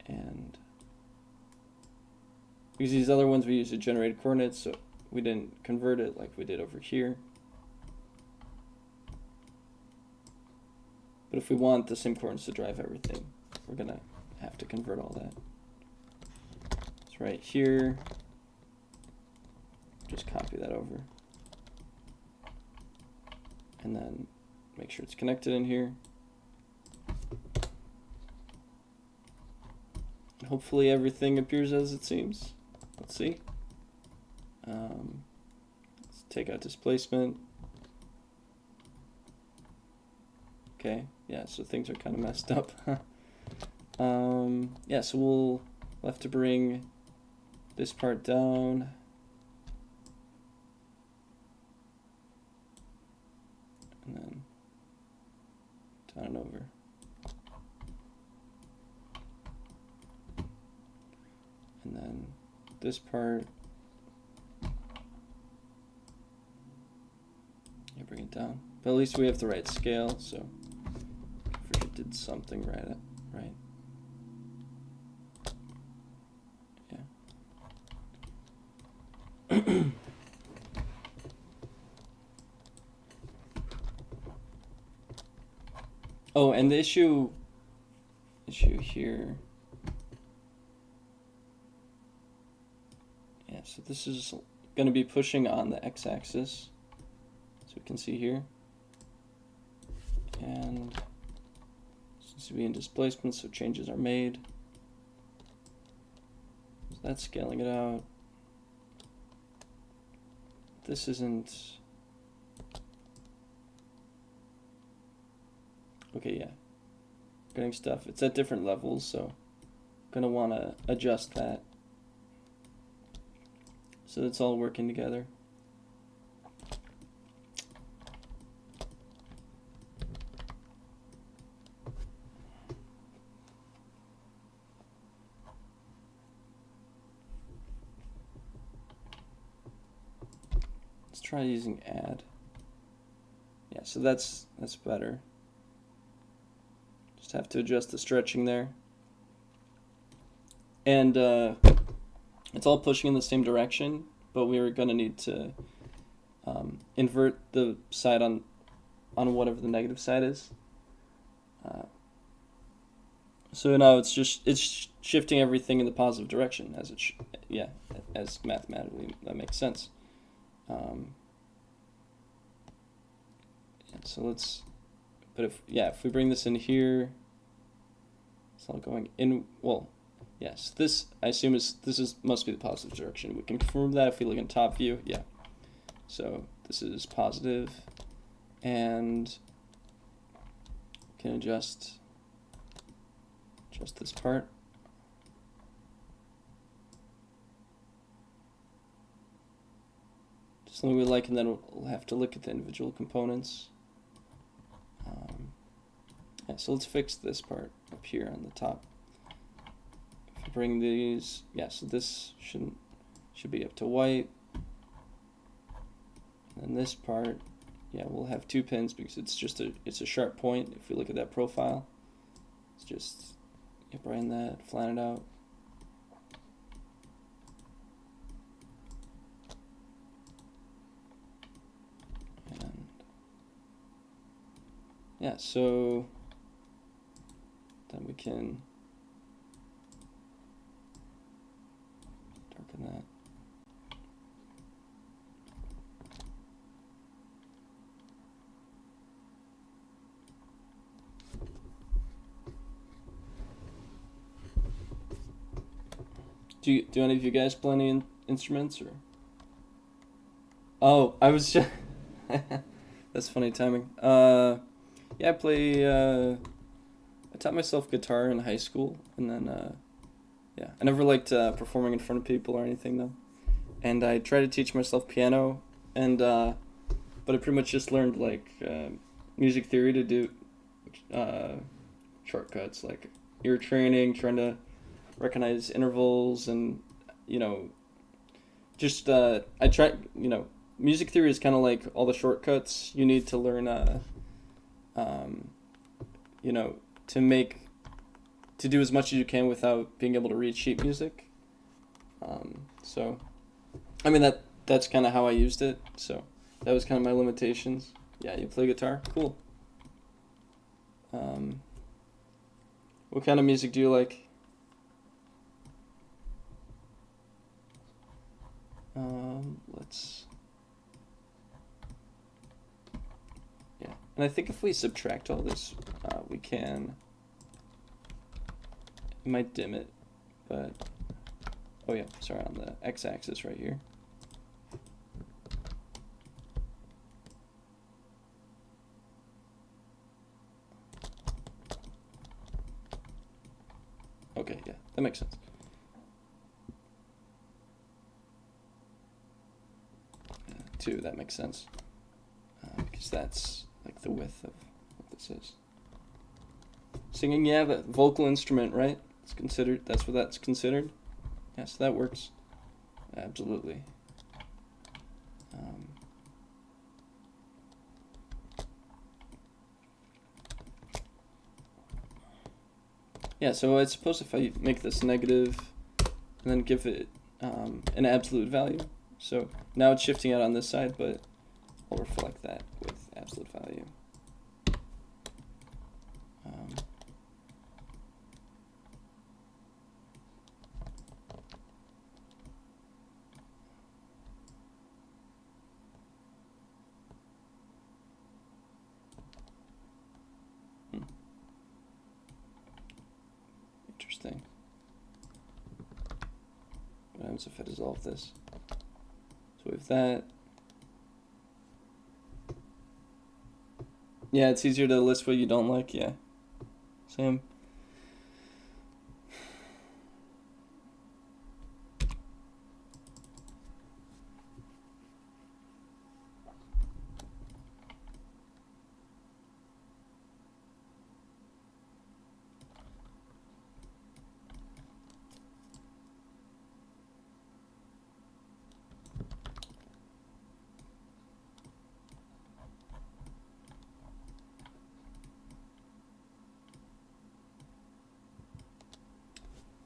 A: And because these other ones we used to generate coordinates, so we didn't convert it like we did over here. But if we want the same coordinates to drive everything, we're gonna have to convert all that. So right here, just copy that over. And then make sure it's connected in here. Hopefully everything appears as it seems. Let's see. Let's take out displacement. Okay, yeah, so things are kind of messed up. Yeah, so we'll have to bring this part down. And then down and over. And then this part, yeah, bring it down. But at least we have the right scale, so if we did something right. Yeah. Oh, and the issue here. Yeah, so this is going to be pushing on the x-axis, so we can see here. And since we're in displacement, so changes are made. So that's scaling it out. This isn't. Okay, yeah. Getting stuff. It's at different levels, so I'm gonna want to adjust that. So it's all working together. Let's try using add. Yeah, so that's better. Just have to adjust the stretching there. And it's all pushing in the same direction, but we're going to need to invert the side on whatever the negative side is. So now it's shifting everything in the positive direction, as as mathematically that makes sense. So let's. But if we bring this in here, it's all going in. Well, yes, this I assume must be the positive direction. We can confirm that if we look in top view. Yeah. So this is positive, and can adjust this part. Just something we like, and then we'll have to look at the individual components. Yeah, so let's fix this part up here on the top. If we bring these, yeah, so this should be up to white. And this part, yeah, we'll have 2 pins because it's a sharp point. If we look at that profile, it's just brighten that, flatten it out. And yeah, so then we can darken that. Do any of you guys play any instruments or? Oh, I was just. That's funny timing. Yeah, I play. I taught myself guitar in high school, and then yeah, I never liked performing in front of people or anything though. And I tried to teach myself piano, and but I pretty much just learned like music theory to do uh, shortcuts like ear training, trying to recognize intervals, and you know, just I try. Music theory is kind of like all the shortcuts you need to learn. Um, you know, to make to do as much as you can without being able to read sheet music. So, I mean that's kind of how I used it. So that was kind of my limitations. Yeah, you play guitar, cool. Um, what kind of music do you like? Let's. Yeah, and I think if we subtract all this, we can. It might dim it, but oh yeah, sorry, on the x-axis right here. Okay, yeah, that makes sense. Too, that makes sense. Because that's like the width of what this is. Singing, yeah, the vocal instrument, right? It's considered, that's what that's considered. Yeah, so that works. Absolutely. Yeah, so I suppose if I make this negative and then give it an absolute value. So now it's shifting out on this side, but I'll reflect that with absolute value. Interesting. What happens if I dissolve this? So we have that. Yeah, it's easier to list what you don't like, yeah. Same.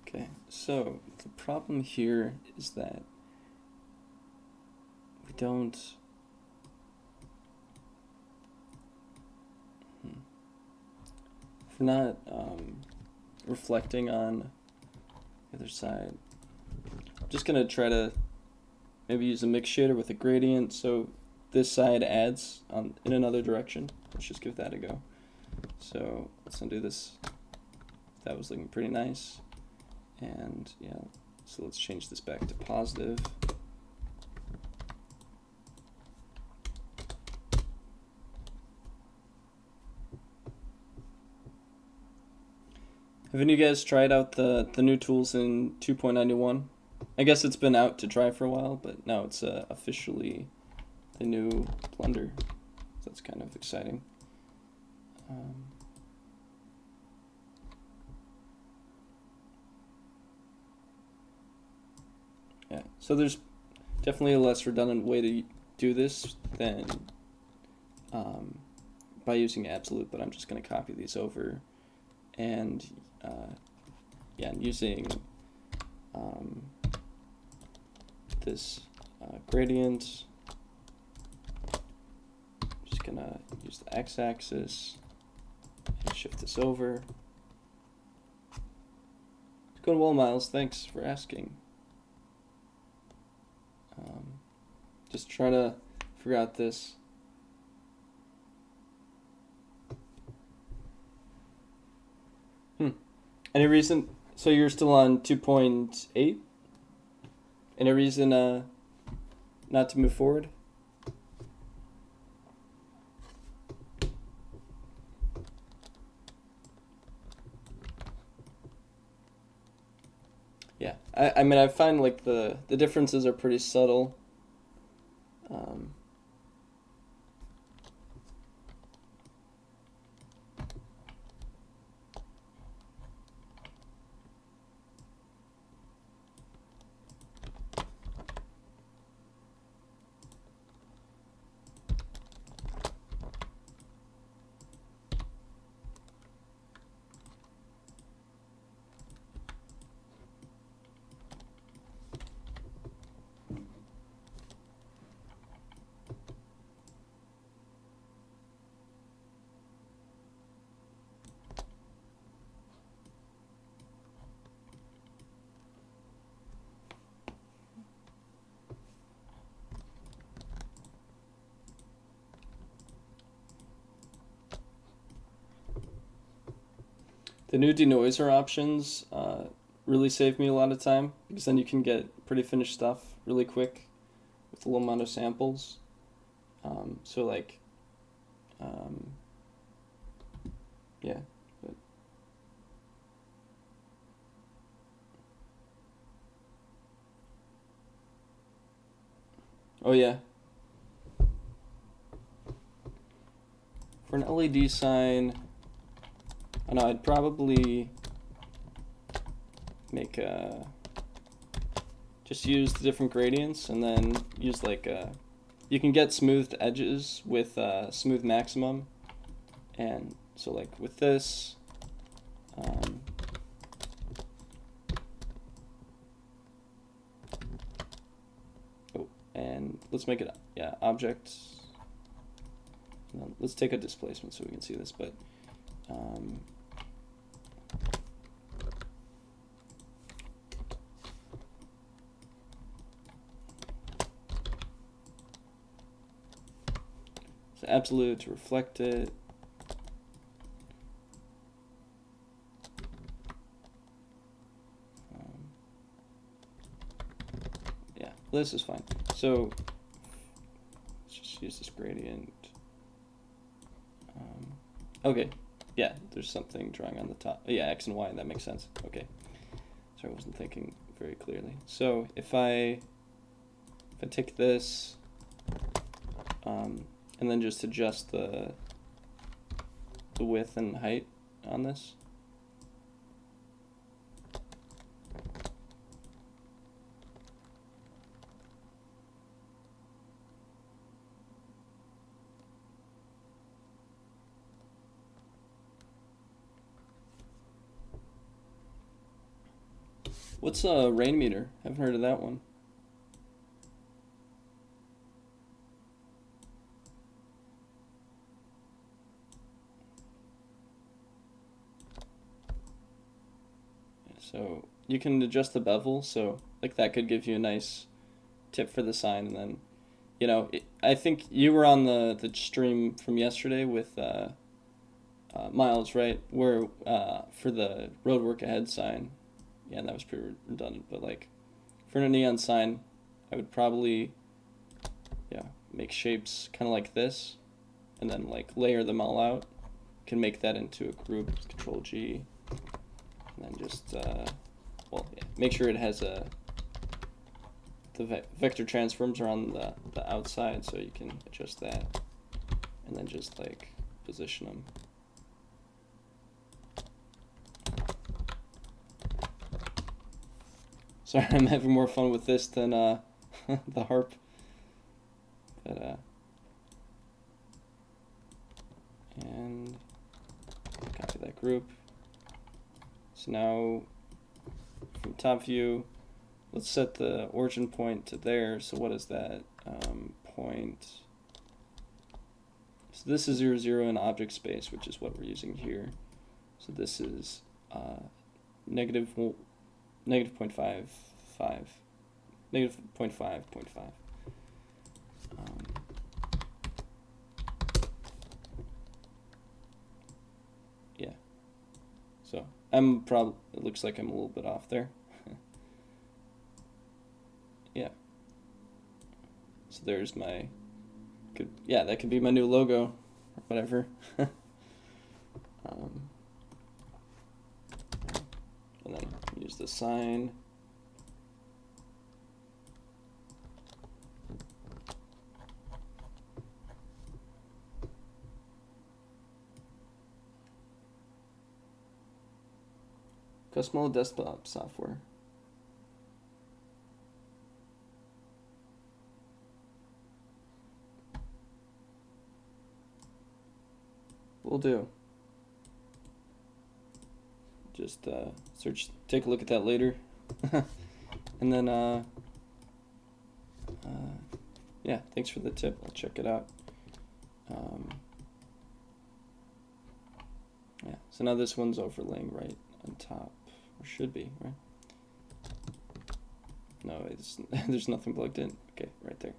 A: Okay, so the problem here is that we don't. If we're not reflecting on the other side, I'm just gonna try to maybe use a mix shader with a gradient so this side adds in another direction. Let's just give that a go. So let's undo this. That was looking pretty nice. And yeah, so let's change this back to positive. Have any of you guys tried out the new tools in 2.91? I guess it's been out to try for a while, but now it's officially the new Blender. So that's kind of exciting. Yeah, so there's definitely a less redundant way to do this than by using absolute, but I'm just going to copy these over and yeah, and using this gradient. I'm just going to use the x-axis and shift this over. It's going well, Miles. Thanks for asking. Just trying to figure out this. Any reason? So you're still on 2.8? Any reason not to move forward? Yeah, I mean, I find like the differences are pretty subtle. Um, The new denoiser options really save me a lot of time because then you can get pretty finished stuff really quick with a little amount of samples. So like, um, yeah. But, oh yeah. For an LED sign, I know I'd probably make just use the different gradients and then use like you can get smoothed edges with smooth maximum, and so like with this, um, oh, and let's make it object. No, let's take a displacement so we can see this, but so absolute to reflect it. Yeah, this is fine. So let's just use this gradient. Okay, yeah, there's something drawing on the top. Yeah, X and Y, that makes sense. Okay, sorry, I wasn't thinking very clearly. So if I take this, and then just adjust the width and height on this. What's a rain meter? Haven't heard of that one. So you can adjust the bevel, so like that could give you a nice tip for the sign, and then, you know, I think you were on the stream from yesterday with Miles, right? Where for the road work ahead sign, yeah, that was pretty redundant, but like for a neon sign, I would probably, yeah, make shapes kind of like this, and then like layer them all out. You can make that into a group, Control G, and then just, well, yeah, make sure it has the vector transforms are on the outside, so you can adjust that, and then just like position them. Sorry, I'm having more fun with this than the harp. But and copy that group. So now from top view, let's set the origin point to there. So what is that point? So this is 0, 0 in object space, which is what we're using here. So this is negative 0.55, negative 0.5, 0.5. Yeah. So it looks like I'm a little bit off there. So there's my, yeah, that could be my new logo, or whatever. And then use the sign. Custom desktop software. Will do. Just search, take a look at that later. And then, yeah, thanks for the tip. I'll check it out. Yeah, so now this one's overlaying right on top, or should be, right? No, there's nothing plugged in. Okay, right there.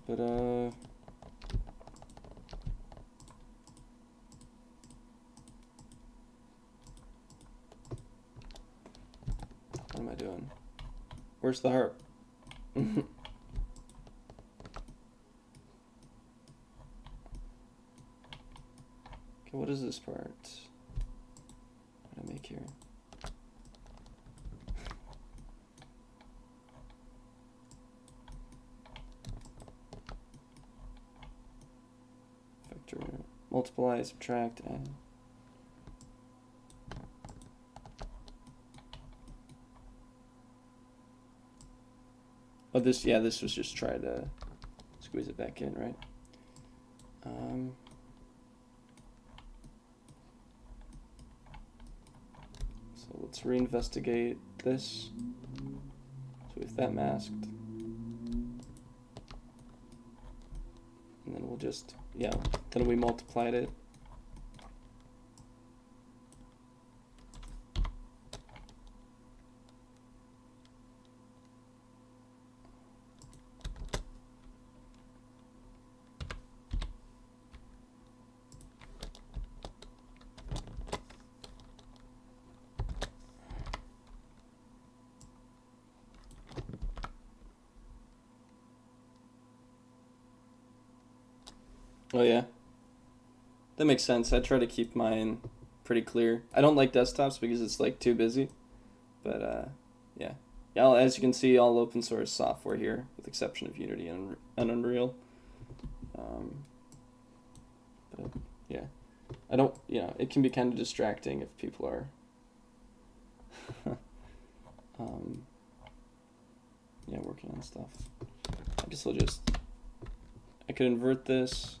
A: But what am I doing? Where's the harp? Okay, what is this part? What did I make here? Multiply, subtract, and oh, this, yeah, this was just try to squeeze it back in, right? So let's reinvestigate this. So we have that masked, and then we'll just, yeah, then we multiplied it. Oh yeah, that makes sense. I try to keep mine pretty clear. I don't like desktops because it's like too busy, but yeah. Yeah, as you can see, all open source software here, with the exception of Unity and Unreal. But yeah, I don't, you know, it can be kind of distracting if people are yeah, working on stuff. I guess I could invert this.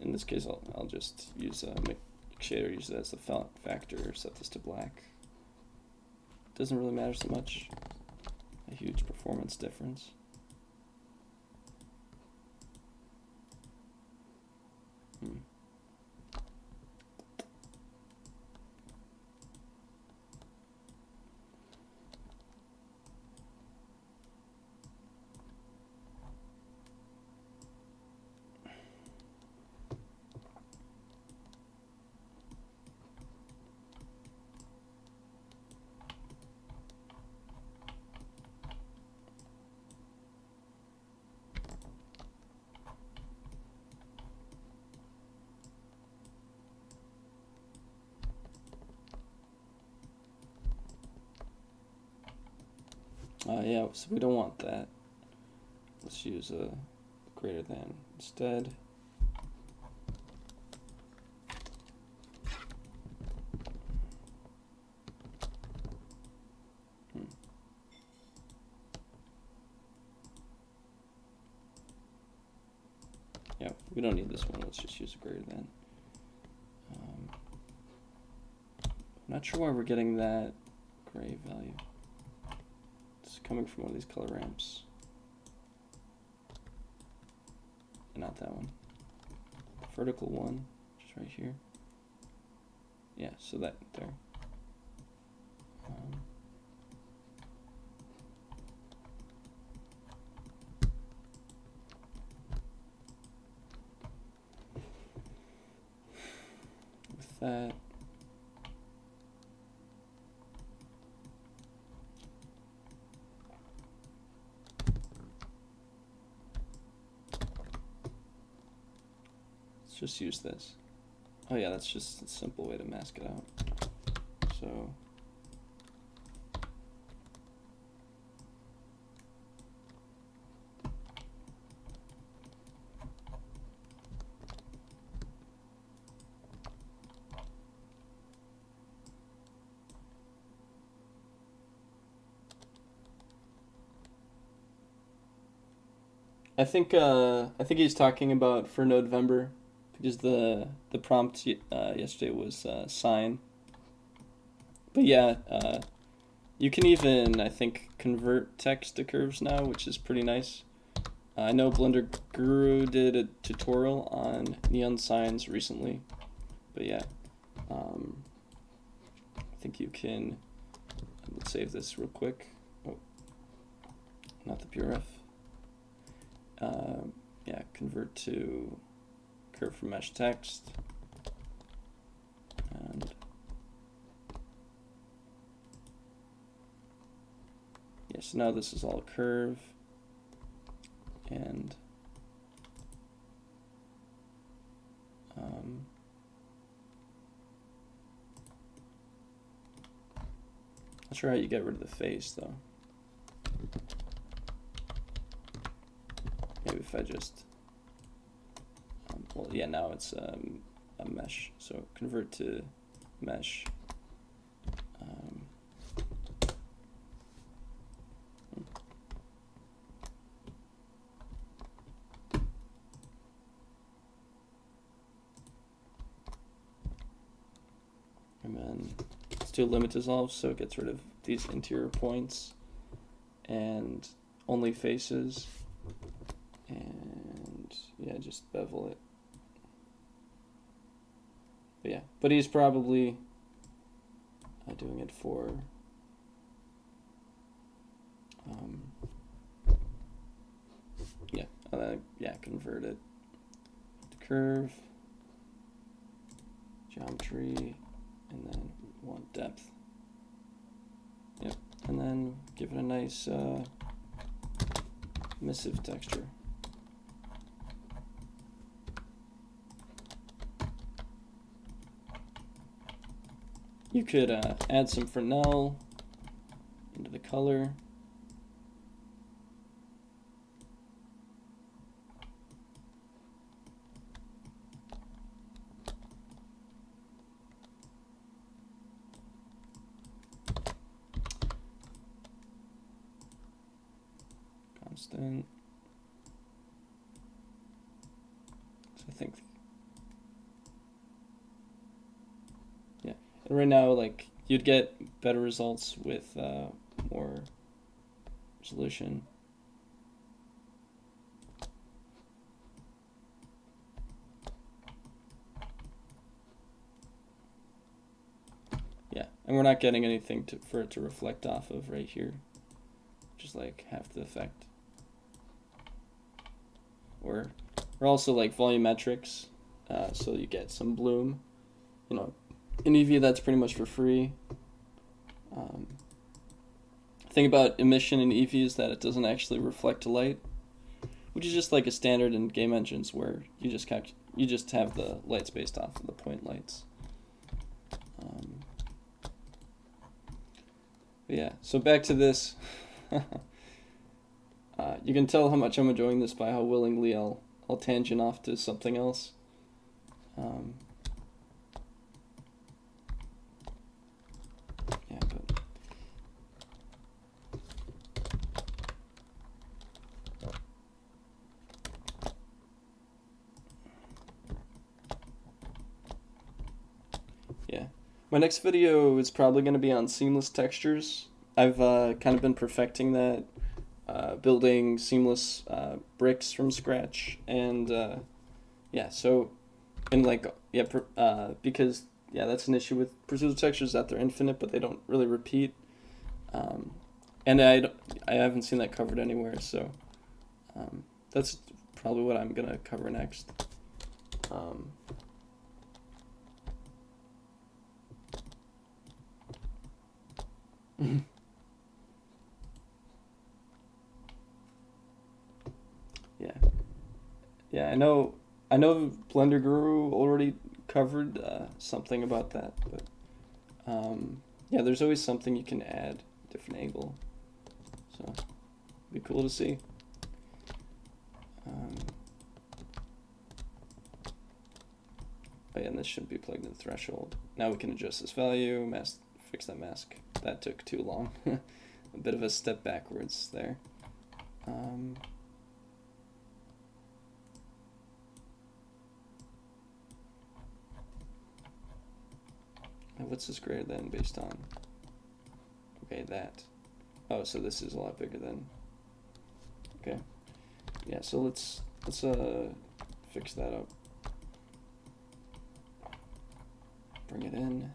A: In this case, I'll just use make shader, use it as the factor, set this to black. Doesn't really matter so much. A huge performance difference. Yeah, so we don't want that. Let's use a greater than instead. Yeah, we don't need this one. Let's just use a greater than. I'm not sure why we're getting that gray value. It's coming from one of these color ramps. Not that one. The vertical one, just right here. Yeah, so that there. that. Let's just use this. Oh yeah, that's just a simple way to mask it out. So I think he's talking about for Nodevember, because the prompt yesterday was sign. But yeah, you can even, I think, convert text to curves now, which is pretty nice. I know Blender Guru did a tutorial on neon signs recently, but yeah, I think you can. Let's save this real quick. Oh, not the PureF. Yeah, convert to curve from mesh text, and yeah, so now this is all a curve, and not sure how you get rid of the face though. Maybe if I just, well, yeah, now it's a mesh. So convert to mesh. And then let's do limit dissolve, so it gets rid of these interior points and only faces. And yeah, just bevel it. But yeah, but he's probably doing it for yeah, convert it to curve, geometry, and then we want depth. Yep, and then give it a nice emissive texture. You could add some Fresnel into the color. Constant. So I think, yeah. And right now, like, you'd get better results with more resolution. Yeah, and we're not getting anything for it to reflect off of right here, which is like half the effect. Or also like volumetrics, so you get some bloom. You know, in Eevee that's pretty much for free. The thing about emission in Eevee is that it doesn't actually reflect light, which is just like a standard in game engines where you just have the lights based off of the point lights. But yeah, so back to this. You can tell how much I'm enjoying this by how willingly I'll tangent off to something else. Yeah, but yeah, my next video is probably going to be on seamless textures. I've kind of been perfecting that. Building seamless bricks from scratch, and yeah, so, and like, yeah, because yeah, that's an issue with pursuit textures, that they're infinite but they don't really repeat, and I haven't seen that covered anywhere, so that's probably what I'm gonna cover next. Yeah. Yeah, I know Blender Guru already covered something about that, but yeah, there's always something you can add, different angle. So, it'd be cool to see. Um, oh yeah, and this shouldn't be plugged in the threshold. Now we can adjust this value, fix that mask. That took too long. A bit of a step backwards there. What's this greater than based on? Okay, that. Oh, so this is a lot bigger than. Okay. Yeah, so let's fix that up. Bring it in.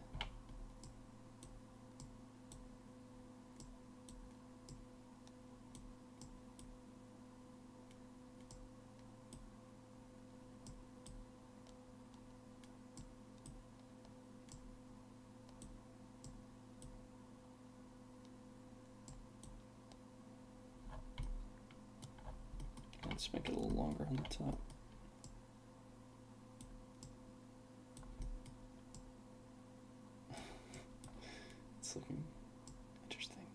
A: Let's make it a little longer on the top. It's looking interesting.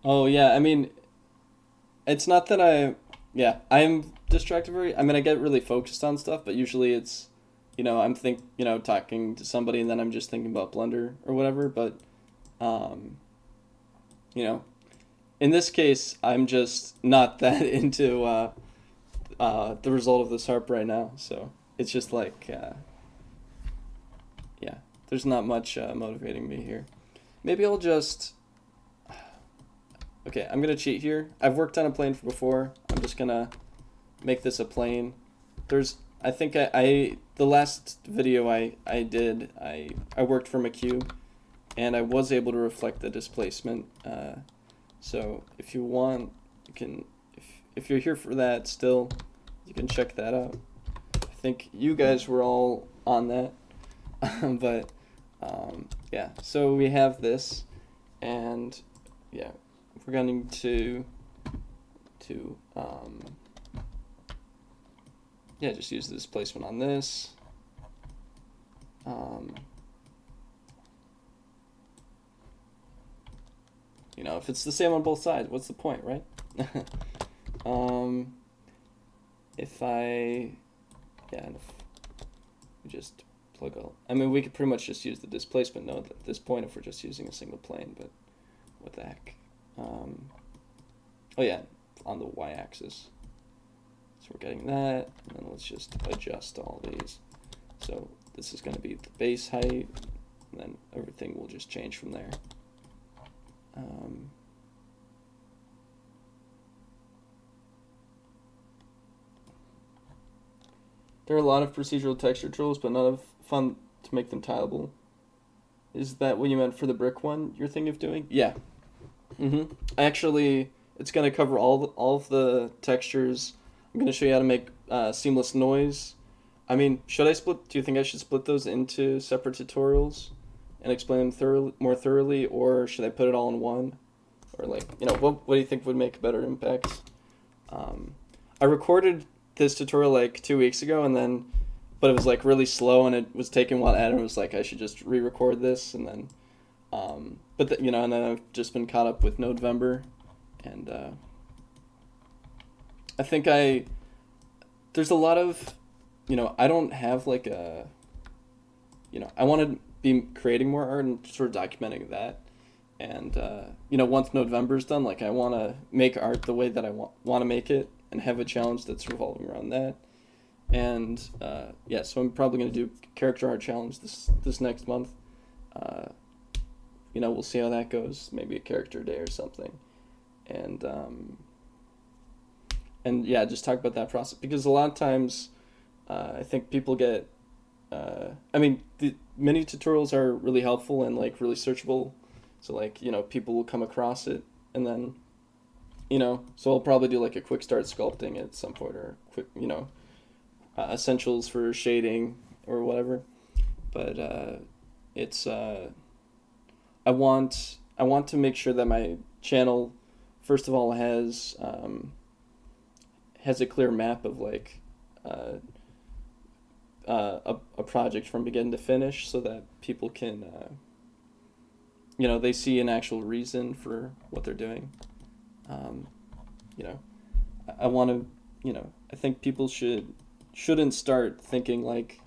A: Oh yeah, I mean, it's not that I'm distracted I mean, I get really focused on stuff, but usually it's, talking to somebody and then I'm just thinking about Blender or whatever, but um, you know, in this case, I'm just not that into the result of this harp right now. So it's just like, yeah, there's not much motivating me here. Maybe I'll just, okay, I'm gonna cheat here. I've worked on a plane before. I'm just gonna make this a plane. I think the last video I did, I worked from a cube, and I was able to reflect the displacement. So if you want, you can, if you're here for that still, you can check that out. I think you guys were all on that, but yeah. So we have this, and yeah, we're going to yeah, just use the displacement on this. If it's the same on both sides, what's the point, right? If we just plug all, I mean, we could pretty much just use the displacement node at this point if we're just using a single plane, but what the heck? Oh yeah, on the y-axis. So we're getting that, and then let's just adjust all these. So this is going to be the base height, and then everything will just change from there. There are a lot of procedural texture tools, but not enough fun to make them tileable. Is that what you meant for the brick one you're thinking of doing? Yeah. Actually, it's going to cover all of the textures. I'm going to show you how to make seamless noise. I mean, do you think I should split those into separate tutorials and explain them more thoroughly, or should I put it all in one? Or what do you think would make a better impact? I recorded this tutorial like 2 weeks ago, but it was like really slow and it was taking a while to edit. It was like I should just re-record this, and then, and then I've just been caught up with Nodevember, and I think there's a lot of, I don't have like I want to be creating more art and sort of documenting that. And, once Nodevember's done, like I want to make art the way that I want to make it and have a challenge that's revolving around that. And, yeah, so I'm probably going to do character art challenge this next month. We'll see how that goes. Maybe a character day or something. And yeah, just talk about that process, because a lot of times I think people get, the mini tutorials are really helpful and like really searchable. So people will come across it, and then, so I'll probably do like a quick start sculpting at some point, or quick, essentials for shading or whatever. But it's I want to make sure that my channel, first of all, has a clear map of like a project from beginning to finish, so that people can they see an actual reason for what they're doing. You know, I want to, I think people shouldn't start thinking like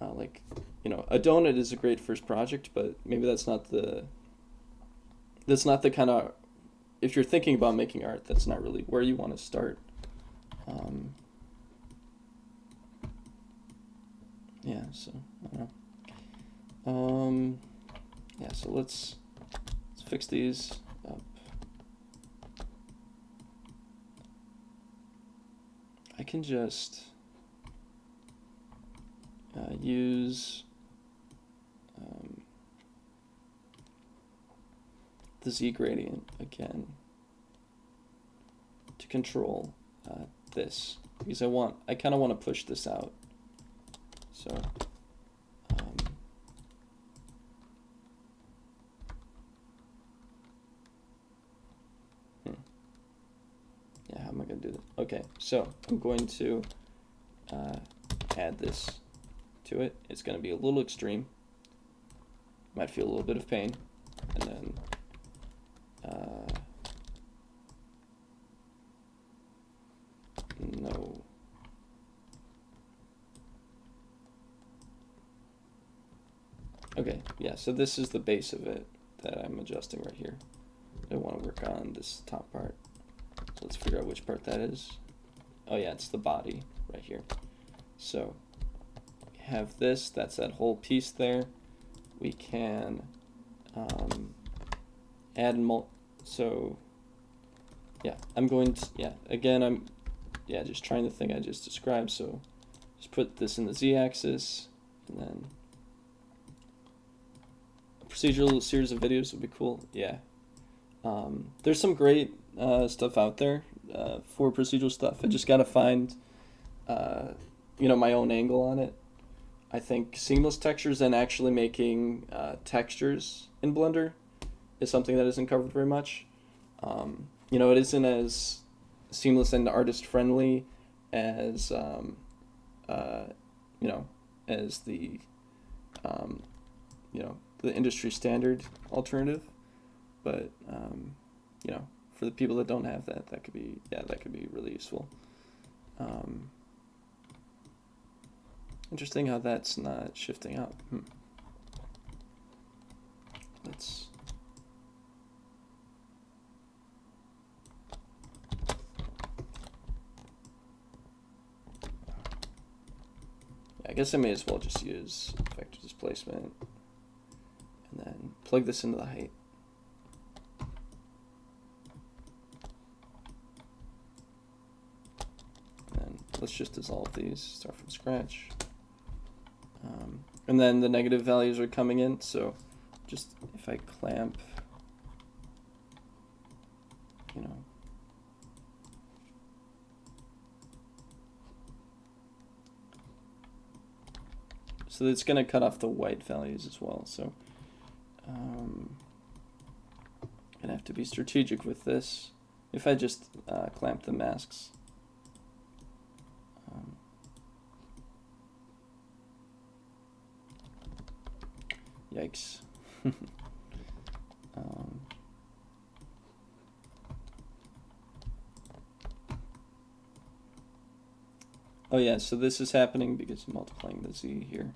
A: a donut is a great first project, but maybe that's not the kind of, if you're thinking about making art, that's not really where you want to start. Yeah, so I don't know. Yeah, so let's fix these up. I can just use the Z gradient again to control this, because I kind of want to push this out. So yeah, how am I going to do this? Okay, so I'm going to add this to it. It's going to be a little extreme. Might feel a little bit of pain. And then no. Okay, yeah, so this is the base of it that I'm adjusting right here. I want to work on this top part. So let's figure out which part that is. Oh yeah, it's the body right here. So we have this, that's that whole piece there. We can add so yeah, I'm going to, again, I'm just trying the thing I just described. So just put this in the z-axis, and then a procedural series of videos would be cool. Yeah, there's some great stuff out there for procedural stuff. I just gotta find my own angle on it. I think seamless textures and actually making textures in Blender is something that isn't covered very much. It isn't as seamless and artist friendly as as the the industry standard alternative, but for the people that don't have that, that could be really useful. Interesting how that's not shifting up. Let's I guess I may as well just use vector displacement and then plug this into the height. And then let's just dissolve these, start from scratch. And then the negative values are coming in, so just if I clamp, so it's going to cut off the white values as well. So I'm going to have to be strategic with this. If I just clamp the masks, yikes. Oh yeah, so this is happening because I'm multiplying the z here,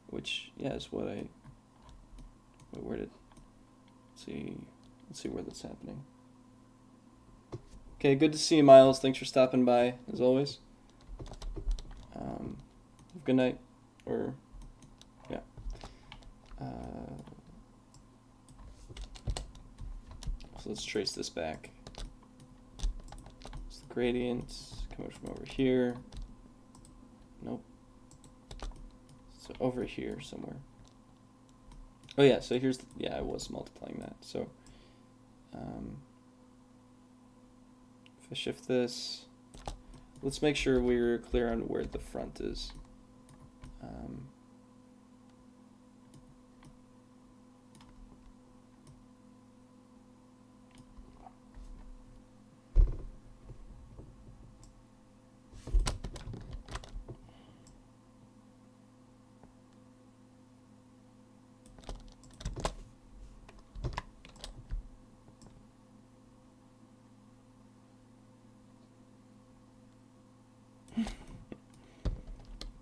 A: which is what I, where did, let's see where that's happening. Okay, good to see you, Miles. Thanks for stopping by, as always. Good night, or, yeah. So let's trace this back. It's the gradient coming from over here. Nope. So over here somewhere. Oh yeah, so here's, I was multiplying that. So if I shift this, let's make sure we're clear on where the front is.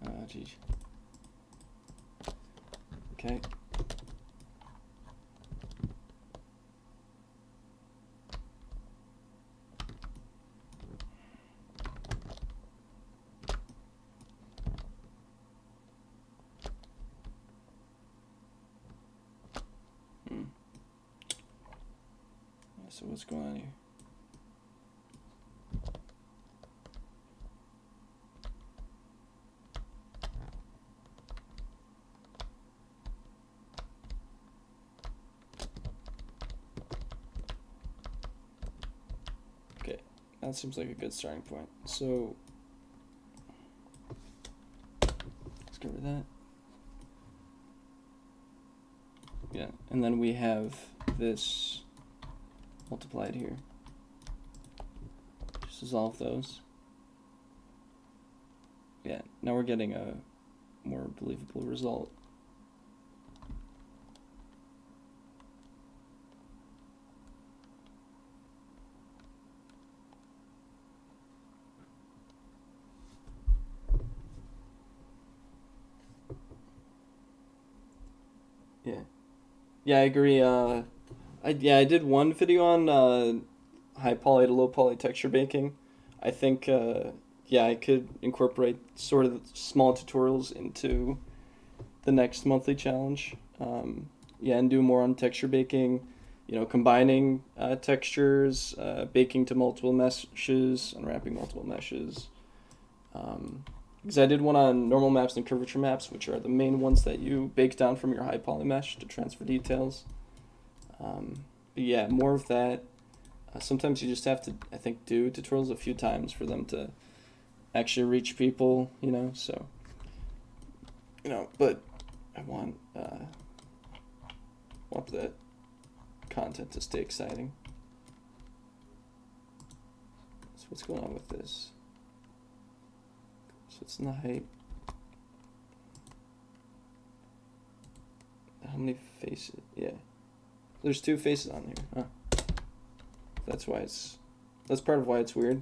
A: Oh, geez. Okay. So what's going on here? Okay, that seems like a good starting point. So let's get rid of that. Yeah, and then we have this multiplied here. Just dissolve those. Yeah, now we're getting a more believable result. Yeah, I agree. I did one video on high poly to low poly texture baking. I think yeah, I could incorporate sort of small tutorials into the next monthly challenge. Yeah, and do more on texture baking. You know, combining textures, baking to multiple meshes, unwrapping multiple meshes. Because I did one on normal maps and curvature maps, which are the main ones that you bake down from your high poly mesh to transfer details. But yeah, more of that. Sometimes you just have to, I think, do tutorials a few times for them to actually reach people, you know, so, you know, but I want the content to stay exciting. So what's going on with this? So it's in the height. How many faces? Yeah. There's 2 faces on here. Huh. That's why that's part of why it's weird.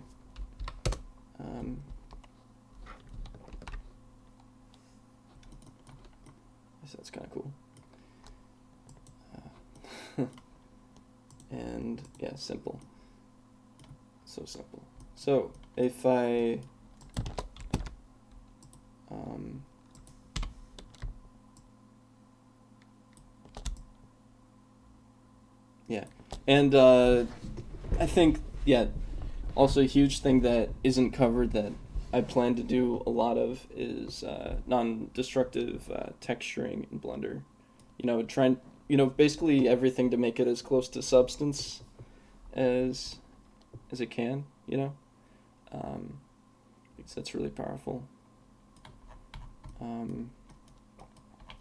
A: So that's kind of cool. And yeah, simple. So simple. So if I yeah, and I think, yeah, also a huge thing that isn't covered that I plan to do a lot of is non-destructive texturing in Blender. You know, basically everything to make it as close to substance as it can, you know, because that's really powerful.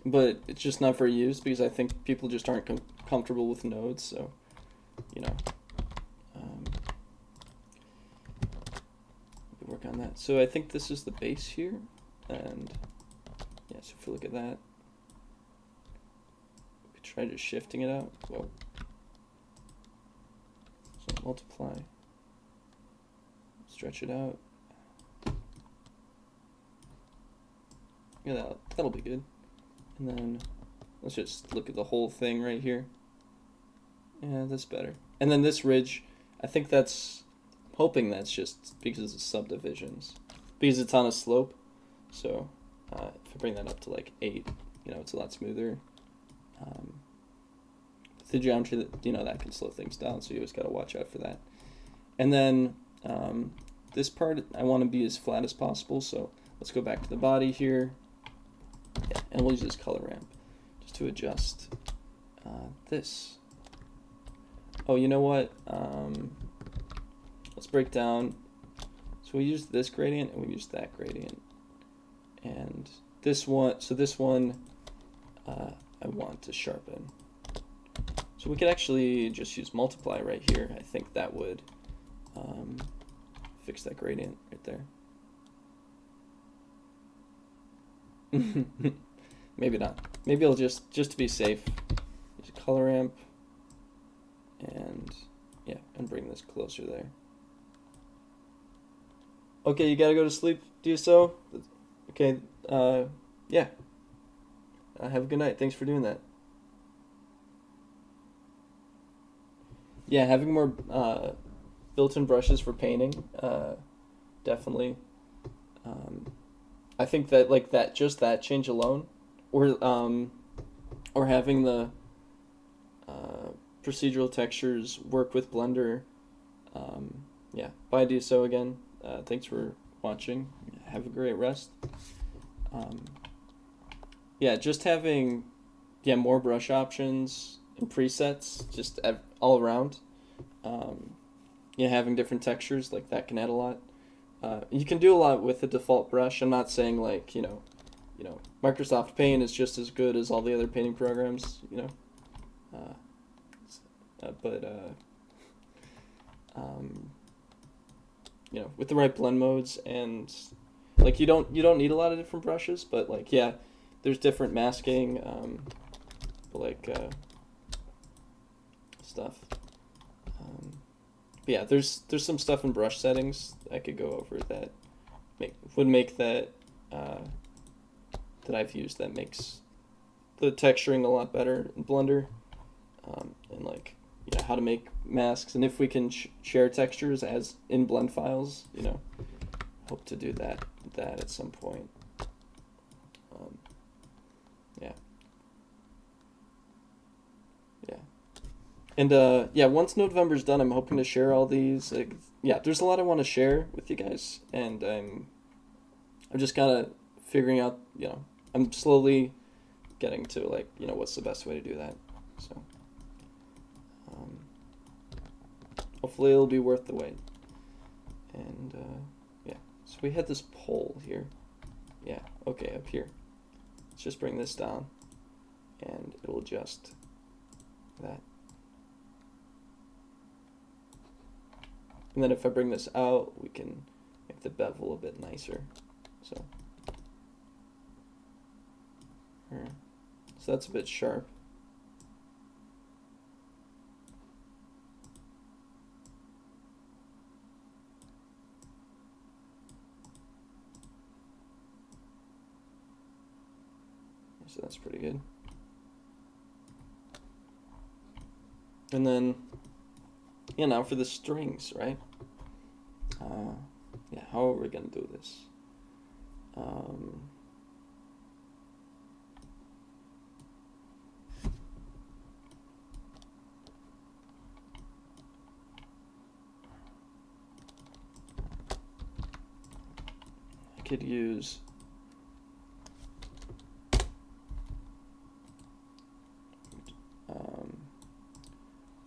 A: But it's just not very used because I think people just aren't comfortable with nodes, so, you know, work on that. So I think this is the base here, and yeah, so if you look at that, we could try just shifting it out. Whoa. So multiply, stretch it out. Yeah, that'll be good. And then let's just look at the whole thing right here. Yeah, that's better. And then this ridge, I think hoping that's just because it's subdivisions. Because it's on a slope. So if I bring that up to like 8, you know, it's a lot smoother. The geometry, that can slow things down, so you always got to watch out for that. And then this part, I want to be as flat as possible, so let's go back to the body here. Yeah, and we'll use this color ramp just to adjust this. Oh, you know what? Let's break down. So we used this gradient and we used that gradient. And this one, so this one I want to sharpen. So we could actually just use multiply right here. I think that would fix that gradient right there. Maybe not. Maybe I'll just to be safe, use a color ramp, and yeah, and bring this closer there. Okay, you gotta go to sleep, do so? Okay, yeah. Have a good night. Thanks for doing that. Yeah, having more built-in brushes for painting, definitely. I think that like that, just that change alone, or having the procedural textures work with Blender. Yeah, bye, do so again. Thanks for watching. Have a great rest. Yeah, just having more brush options and presets just all around. Having different textures like that can add a lot. You can do a lot with the default brush. I'm not saying like Microsoft Paint is just as good as all the other painting programs, with the right blend modes, and like you don't need a lot of different brushes, but like there's different masking, stuff. But yeah, there's some stuff in brush settings I could go over that would make that that I've used that makes the texturing a lot better in Blender, and like how to make masks, and if we can share textures as in blend files, hope to do that at some point. And once Nodevember's done, I'm hoping to share all these. There's a lot I want to share with you guys, and I'm just kind of figuring out. I'm slowly getting to what's the best way to do that. So hopefully it'll be worth the wait. And so we had this pole here. Yeah, okay, up here. Let's just bring this down, and it'll adjust that. And then if I bring this out, we can make the bevel a bit nicer. So that's a bit sharp. So that's pretty good. And then, now for the strings, right? How are we gonna do this? I could use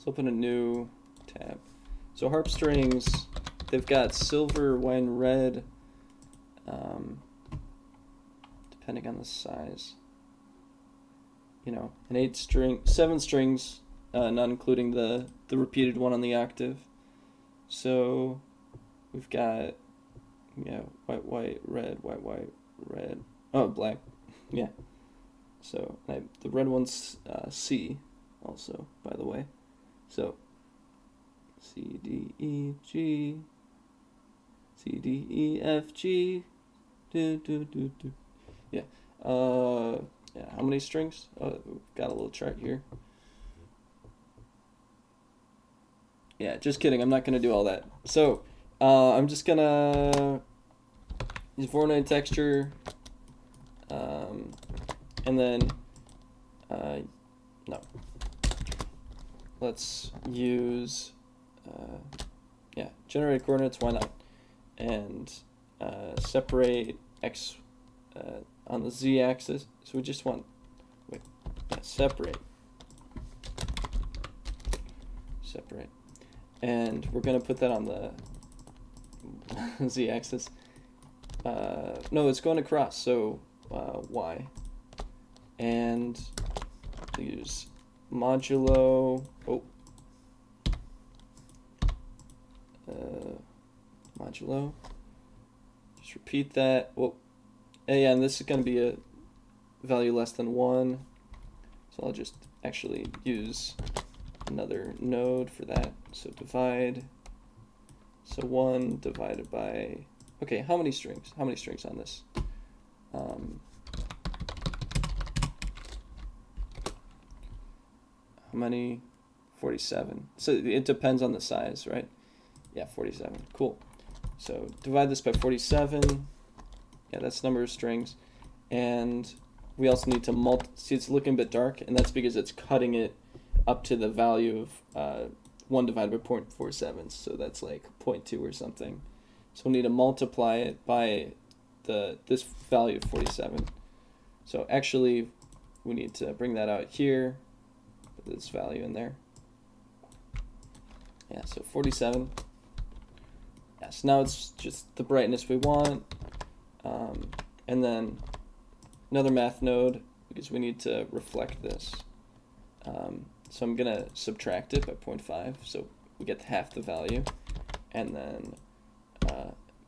A: let's open a new tab. So Harp strings, they've got silver, wine, red, depending on the size. An 7 strings, not including the repeated one on the octave. So we've got white, white, red, white, white, red. Oh, black. Yeah. So the red one's C, also, by the way. So C, D, E, G, C, D, E, F, G, do, do, do, do. Yeah. How many strings? We've got a little chart here. Yeah, just kidding. I'm not going to do all that. So, I'm just going to use Voronoi texture, and then, no. Let's use, generate coordinates, why not? And separate x on the z-axis. So we just want, separate. And we're going to put that on the z-axis. No, it's going across. So y, and use modulo. Modulo. Just repeat that. Yeah, and this is going to be a value less than 1. So I'll just actually use another node for that. So divide. So 1 divided by, okay, how many strings? How many strings on this? How many? 47. So it depends on the size, right? Yeah, 47. Cool. So divide this by 47. Yeah, that's the number of strings. And we also need to see, it's looking a bit dark, and that's because it's cutting it up to the value of 1 divided by 0.47. So that's like 0.2 or something. So we'll need to multiply it by this value of 47. So actually, we need to bring that out here, put this value in there. Yeah, so 47. Yeah, so now it's just the brightness we want. And then another math node, because we need to reflect this. So I'm going to subtract it by 0.5, so we get half the value. And then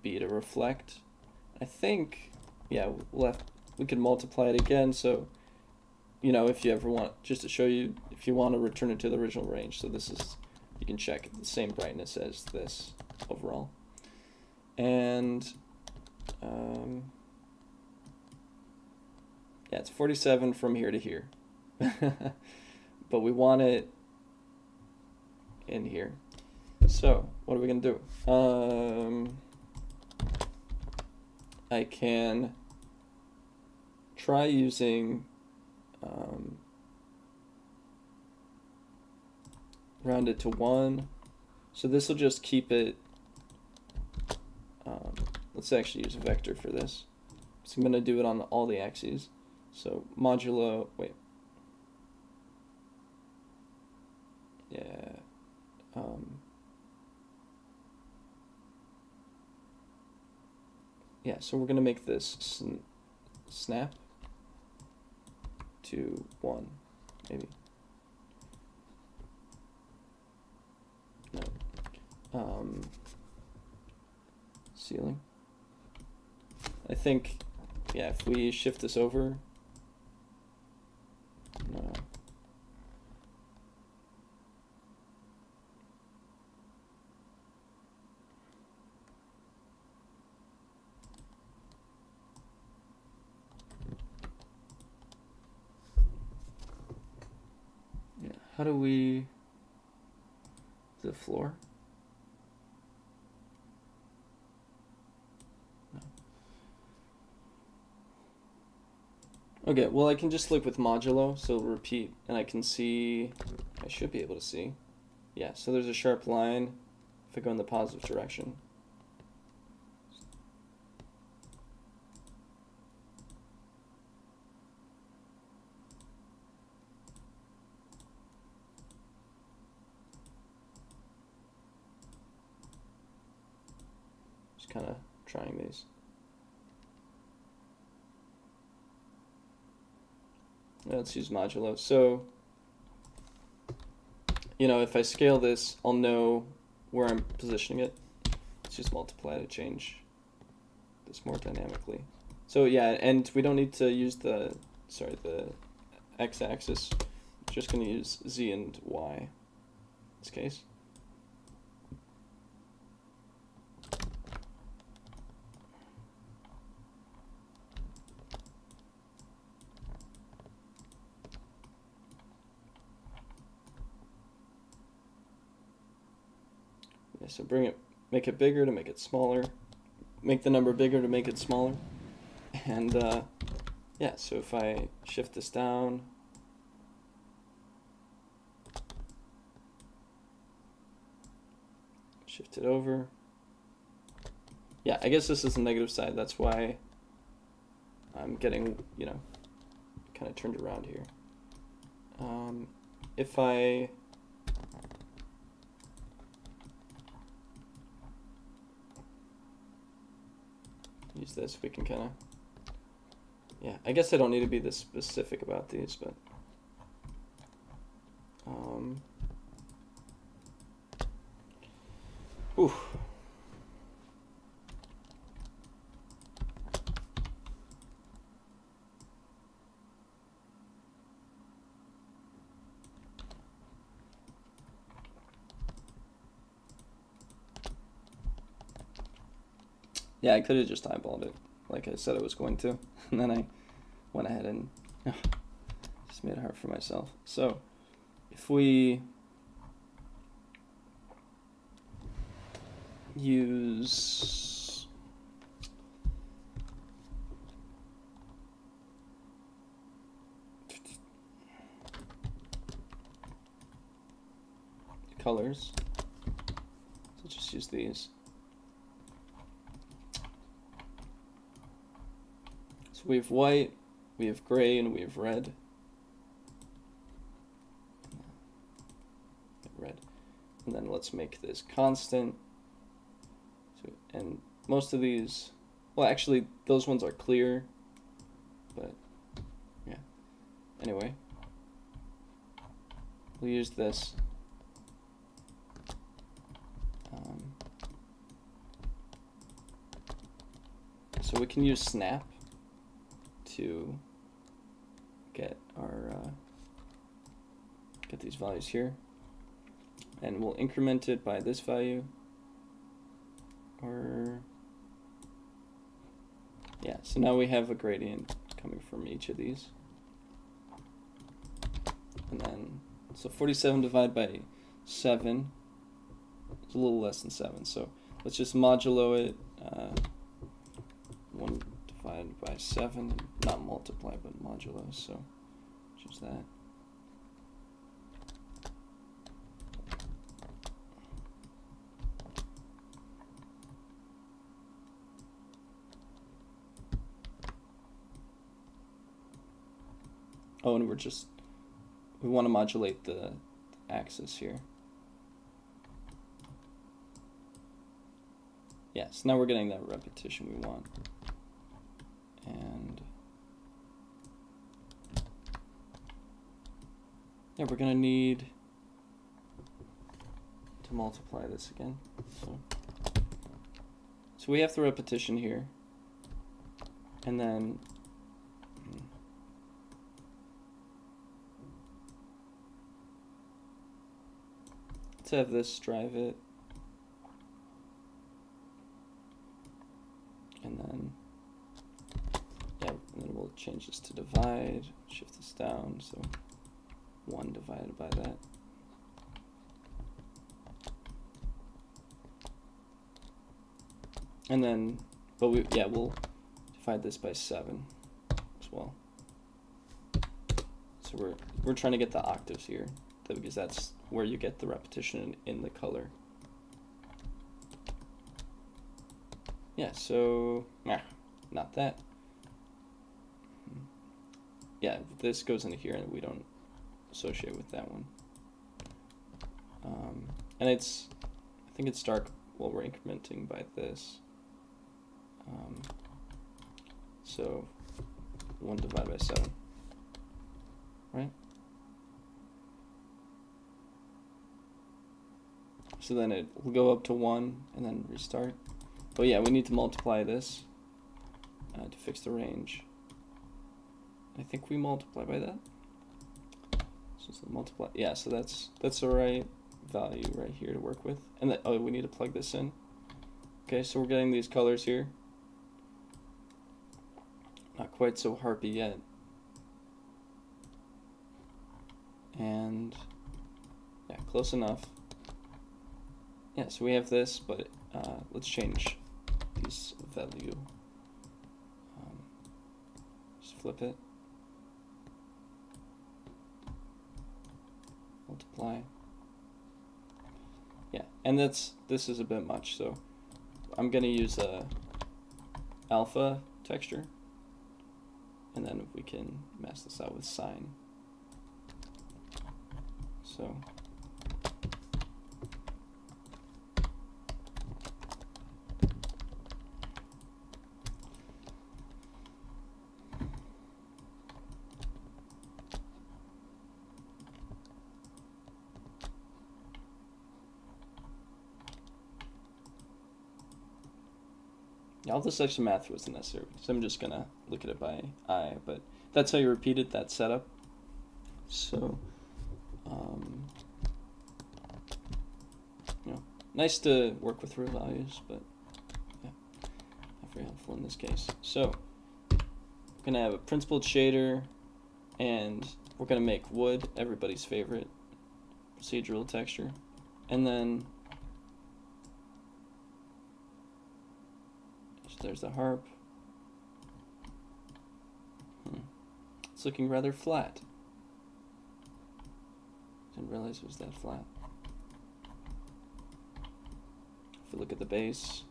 A: B to reflect. I think, yeah, we can multiply it again. So, you know, if you ever want, just to show you, if you want to return it to the original range. So this is, you can check the same brightness as this overall. And yeah, it's 47 from here to here. But we want it in here. So what are we going to do? I can try using round it to 1. So this will just keep it. Let's actually use a vector for this. So I'm going to do it on all the axes. So modulo, wait. Yeah. Yeah, so we're going to make this snap to 1, maybe. No. Ceiling. I think, yeah, if we shift this over, no. Yeah, how do we, the floor? Okay, well I can just look with modulo, so repeat, and I can see, I should be able to see. Yeah, so there's a sharp line if I go in the positive direction. Just kind of trying these. Let's use modulo. So, you know, if I scale this, I'll know where I'm positioning it. Let's just multiply to change this more dynamically. So yeah, and we don't need to use the x-axis. We're just going to use z and y in this case. So make it bigger to make it smaller, make the number bigger to make it smaller, and yeah, so if I shift this down, shift it over, yeah, I guess this is the negative side, that's why I'm getting, you know, kind of turned around here. If I use this, we can kind of, Yeah, I guess I don't need to be this specific about these, but ooh. Yeah, I could have just eyeballed it, like I said I was going to, and then I went ahead and just made it hard for myself. So, if we use colors, so just use these. So we have white, we have gray, and we have red. Red. And then let's make this constant. So, and most of these, well, actually, those ones are clear, but yeah. Anyway, we'll use this. So we can use snap to get our get these values here, and we'll increment it by this value, or yeah, so now we have a gradient coming from each of these. And then so 47 divided by 7 is a little less than 7, so let's just modulo it, 1 divided by 7, not multiply but modulo, so choose that. Oh, and we want to modulate the axis here. Yes, now we're getting that repetition we want. And yeah, we're gonna need to multiply this again. So we have the repetition here, and then let's have this drive it, and then yeah, and then we'll change this to divide, shift this down, so 1 divided by that. And then, but we'll divide this by 7 as well. So we're trying to get the octaves here, because that's where you get the repetition in the color. Yeah, so not that. Yeah, this goes into here and we don't associate with that one. And I think it's dark while we're incrementing by this. So 1 divided by 7, right? So then it will go up to 1 and then restart. But yeah, we need to multiply this to fix the range. I think we multiply by that. So multiply, yeah, so that's the right value right here to work with. And then, oh, we need to plug this in. Okay, so we're getting these colors here. Not quite so harpy yet. And yeah, close enough. Yeah, so we have this, but let's change this value. Just flip it. Multiply. Yeah, and this is a bit much, so I'm gonna use a alpha texture, and then we can mask this out with sine. So Yeah, all this extra math wasn't necessary because I'm just gonna look at it by eye, but that's how you repeated that setup. So, you know, nice to work with real values, but yeah, not very helpful in this case. So, we're gonna have a principled shader, and we're gonna make wood everybody's favorite procedural texture, and then there's the harp. It's looking rather flat. Didn't realize it was that flat. If we look at the bass,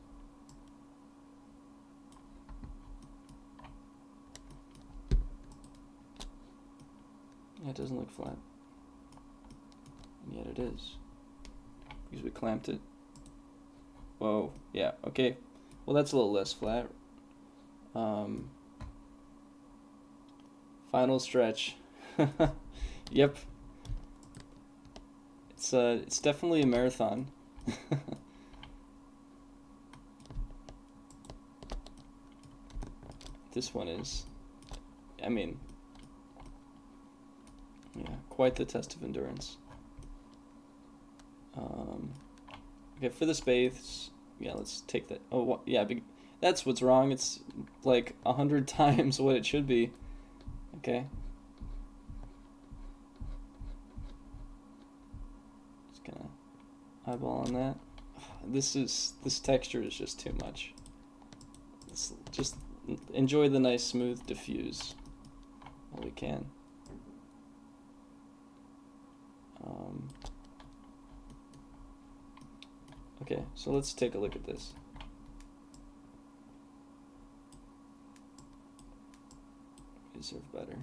A: yeah, it doesn't look flat. And yet it is. Because we clamped it. Whoa, yeah, okay. Well, that's a little less flat. Final stretch. Yep. It's definitely a marathon. This one is, I mean, yeah, quite the test of endurance. Okay, for the space, yeah, let's take that. Oh, yeah, that's what's wrong. It's like 100 times what it should be. Okay. Just gonna eyeball on that. This texture is just too much. Just enjoy the nice smooth diffuse while we can. Okay, so let's take a look at this. We deserve better.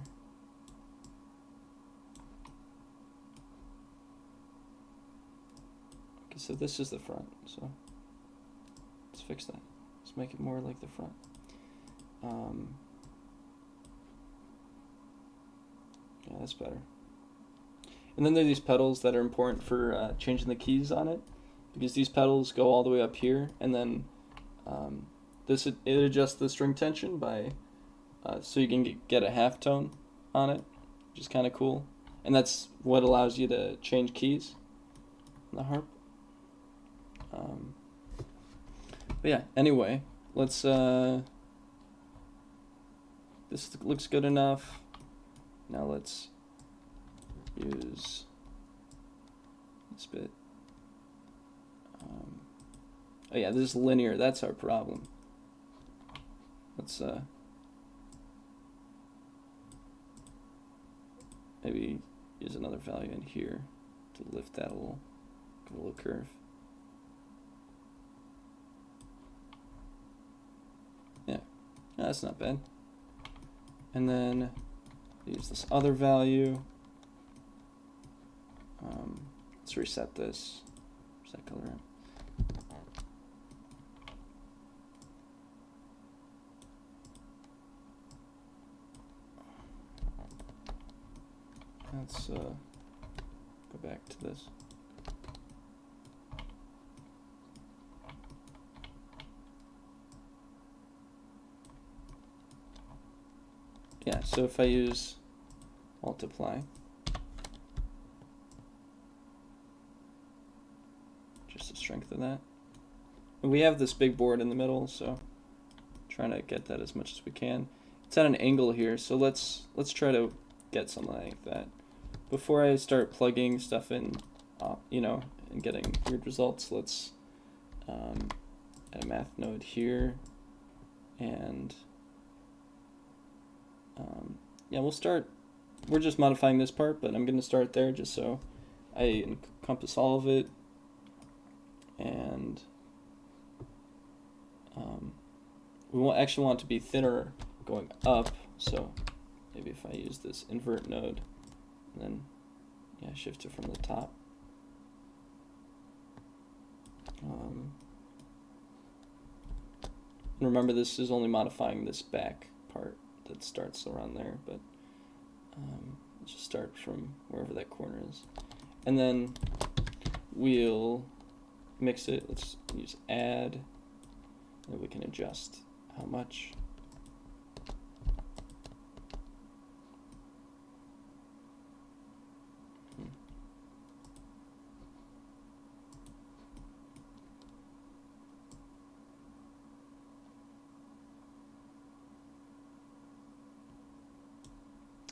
A: Okay, so this is the front, so let's fix that. Let's make it more like the front. Yeah, that's better. And then there are these pedals that are important for changing the keys on it, because these pedals go all the way up here, and then it adjusts the string tension by so you can get a half tone on it, which is kind of cool, and that's what allows you to change keys on the harp. But yeah, anyway, let's this looks good enough. Now let's use this bit. Oh yeah, this is linear. That's our problem. Let's maybe use another value in here to lift that a little, give it a little curve. Yeah, no, that's not bad. And then use this other value. Let's reset this. Reset color in. Let's go back to this. Yeah, so if I use multiply, just to strengthen that. And we have this big board in the middle, so trying to get that as much as we can. It's at an angle here, so let's try to get something like that. Before I start plugging stuff in, you know, and getting weird results, let's add a math node here, and yeah, we're just modifying this part, but I'm going to start there just so I encompass all of it, and we actually want it to be thinner going up, so maybe if I use this invert node, and then yeah, shift it from the top. And remember, this is only modifying this back part that starts around there, but let's just start from wherever that corner is. And then we'll mix it. Let's use add, And we can adjust how much.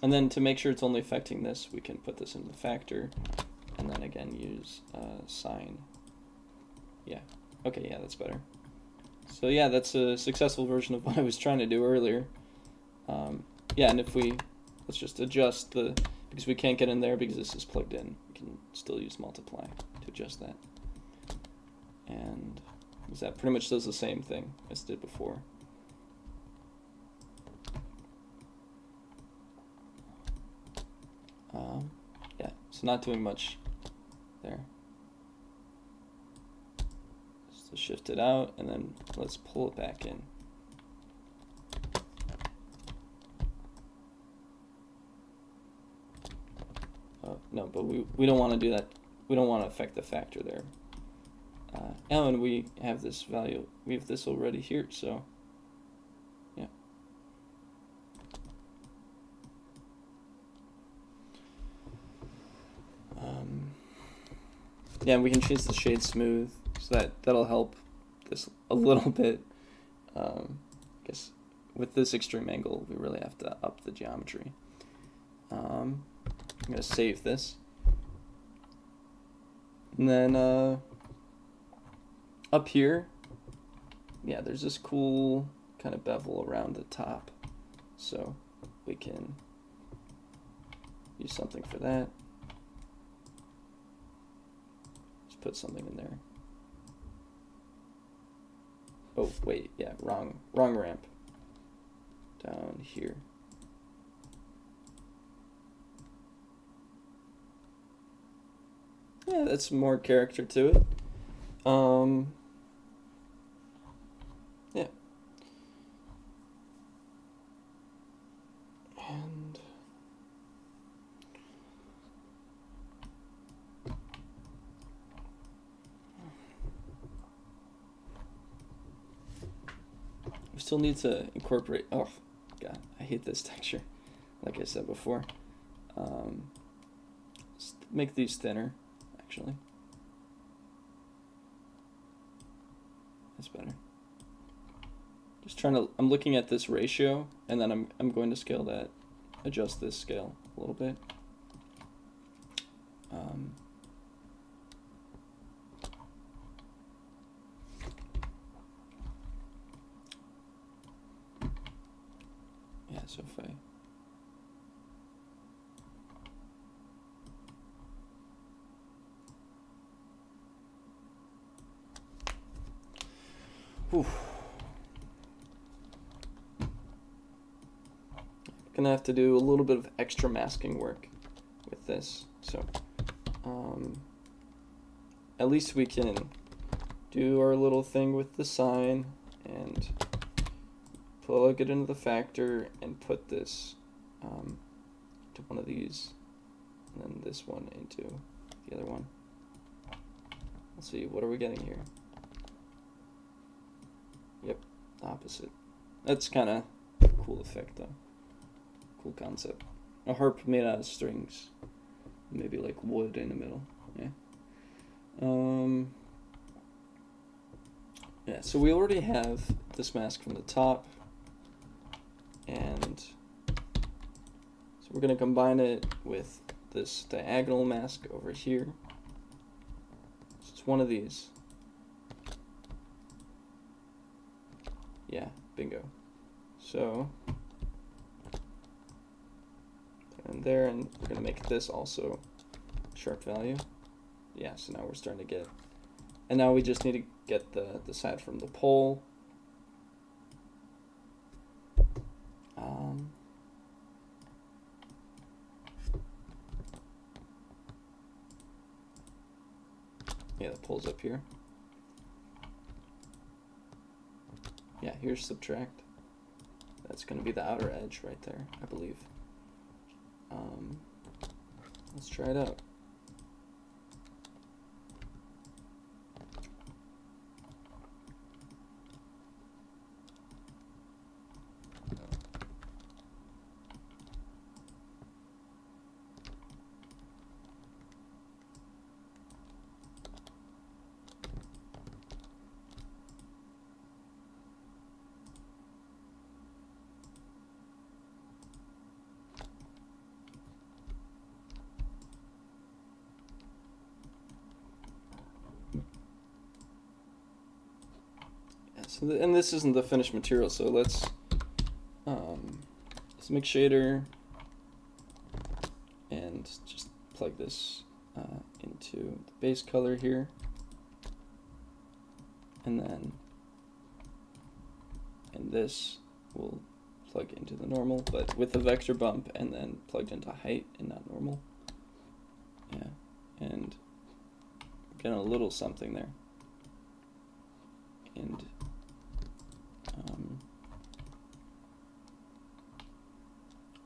A: And then to make sure it's only affecting this, we can put this in the factor, and then again use sine. Yeah, okay, yeah, that's better. So yeah, that's a successful version of what I was trying to do earlier. Yeah, and if let's just adjust because we can't get in there because this is plugged in, we can still use multiply to adjust that. And that pretty much does the same thing as it did before. Yeah, so not doing much there. Just to shift it out, and then let's pull it back in. No, but we don't want to do that. We don't want to affect the factor there. And we have this value. We have this already here, so yeah. Yeah, and we can change the shade smooth, so that'll help this a little bit. I guess with this extreme angle, we really have to up the geometry. I'm gonna save this, and then up here, yeah, there's this cool kind of bevel around the top, so we can use something for that. Just put something in there. Oh wait, yeah, wrong ramp. Down here. Yeah, that's more character to it. Yeah. And we still need to incorporate, oh god, I hate this texture, like I said before. Just make these thinner, actually. That's better. Just trying to, I'm looking at this ratio, and then I'm going to scale that, adjust this scale a little bit. Yeah, so if I gonna have to do a little bit of extra masking work with this, so at least we can do our little thing with the sine and plug it into the factor and put this to one of these, and then this one into the other one. Let's see, what are we getting here? Yep, opposite. That's kind of a cool effect though. Cool concept. A harp made out of strings. Maybe like wood in the middle. Yeah. Yeah, so we already have this mask from the top. And so we're going to combine it with this diagonal mask over here. So it's one of these. Yeah, bingo. So put it in there, and we're gonna make this also sharp value. Yeah, so now we're starting to get, and now we just need to get the side from the pole. Yeah, the pole's up here. Yeah, here's subtract. That's going to be the outer edge right there, I believe. Let's try it out. So and this isn't the finished material, so let's make shader and just plug this into the base color here, and this will plug into the normal, but with a vector bump and then plugged into height and not normal. Yeah, and getting a little something there. And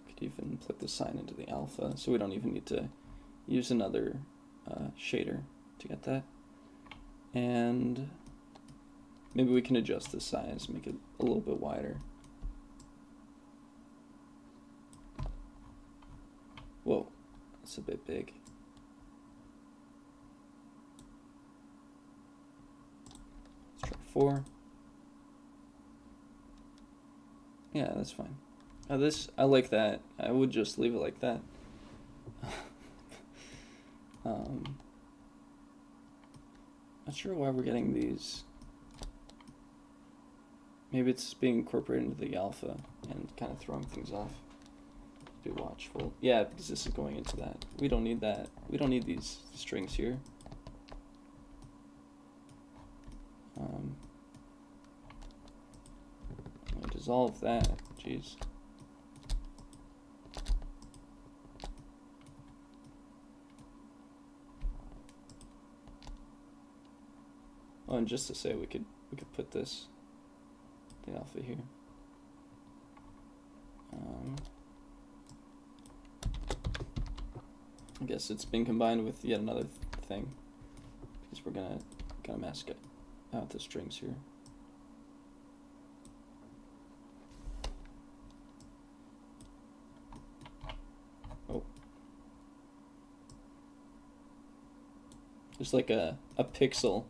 A: could even put the sign into the alpha, so we don't even need to use another shader to get that. And maybe we can adjust the size, make it a little bit wider. Whoa, that's a bit big. Let's try 4. Yeah, that's fine. I like that. I would just leave it like that. Not sure why we're getting these. Maybe it's being incorporated into the alpha and kind of throwing things off. Be watchful. Yeah, because this is going into that. We don't need that. We don't need these strings here. I'll dissolve that. Jeez. Oh, and just to say, we could put this, the alpha here. I guess it's been combined with yet another thing, because we're gonna mask out the strings here. Oh, there's like a pixel.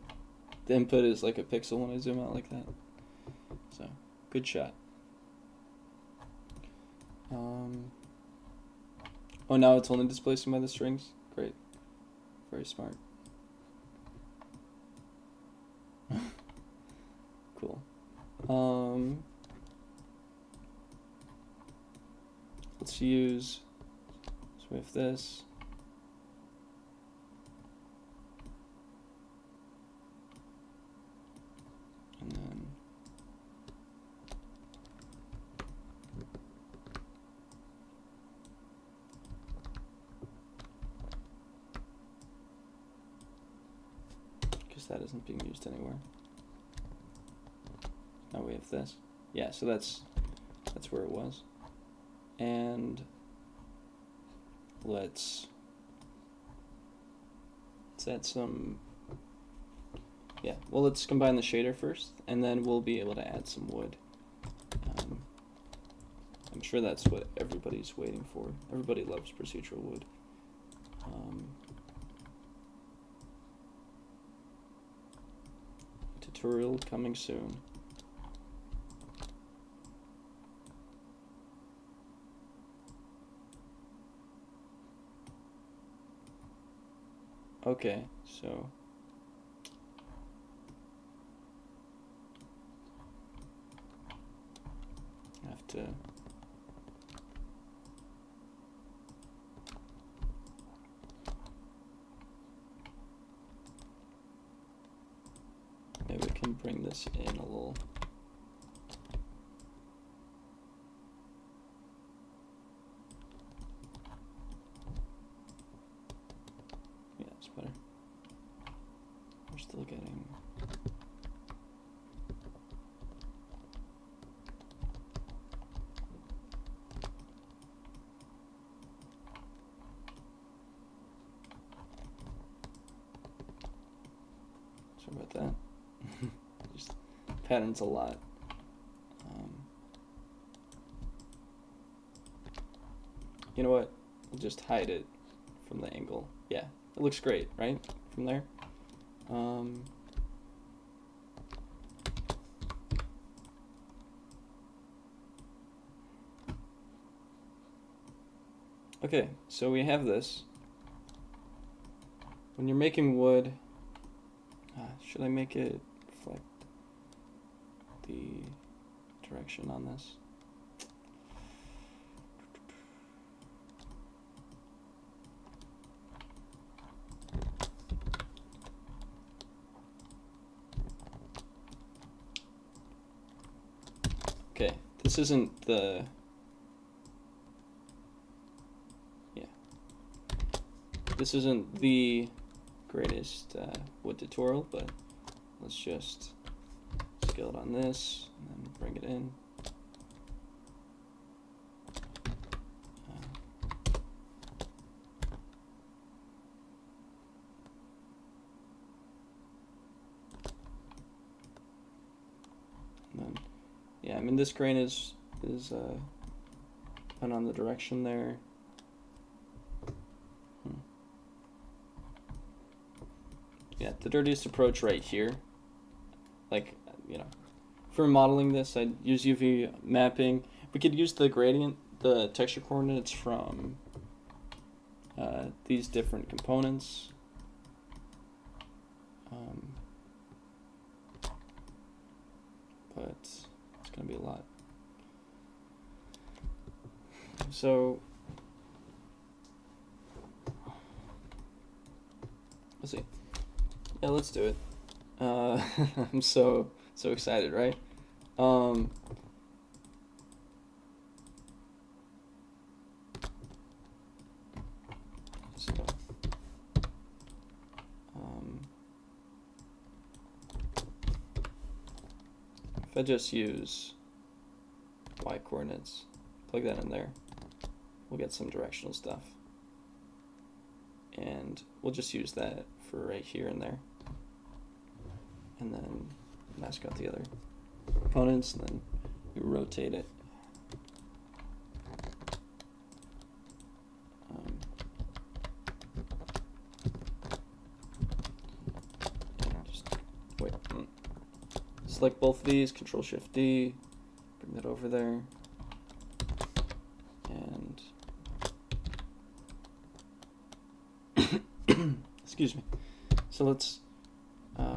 A: The input is like a pixel when I zoom out like that. So, good shot. Oh, now it's only displacing by the strings? Great. Very smart. Cool. Let's use, so we have this. And then that isn't being used anywhere. Now we have this. Yeah, so that's where it was. And let's add some, yeah, well, let's combine the shader first, and then we'll be able to add some wood. I'm sure that's what everybody's waiting for. Everybody loves procedural wood. Tutorial coming soon. Okay, so I have to maybe we can bring this in a little. Yeah, it's better. We're still getting. Sorry about that. Just patterns a lot. You know what? We'll just hide it from the angle. Yeah, it looks great, right? From there. Okay, so we have this. When you're making wood, should I make it reflect? the direction on this. Okay, this isn't the, this isn't the greatest wood tutorial, but let's just scale it on this and then bring it in. And then, yeah, I mean this grain is depending on the direction there. Yeah, the dirtiest approach right here, like, you know, for modeling this, I'd use UV mapping. We could use the gradient, the texture coordinates from these different components. But it's going to be a lot. So, let's see. Yeah, let's do it. I'm so excited, right? So, if I just use y coordinates, plug that in there, we'll get some directional stuff. And we'll just use that for right here and there. And then mask out the other components, and then you rotate it. Just wait. Select both of these, Control-Shift-D, bring that over there, and excuse me. So let's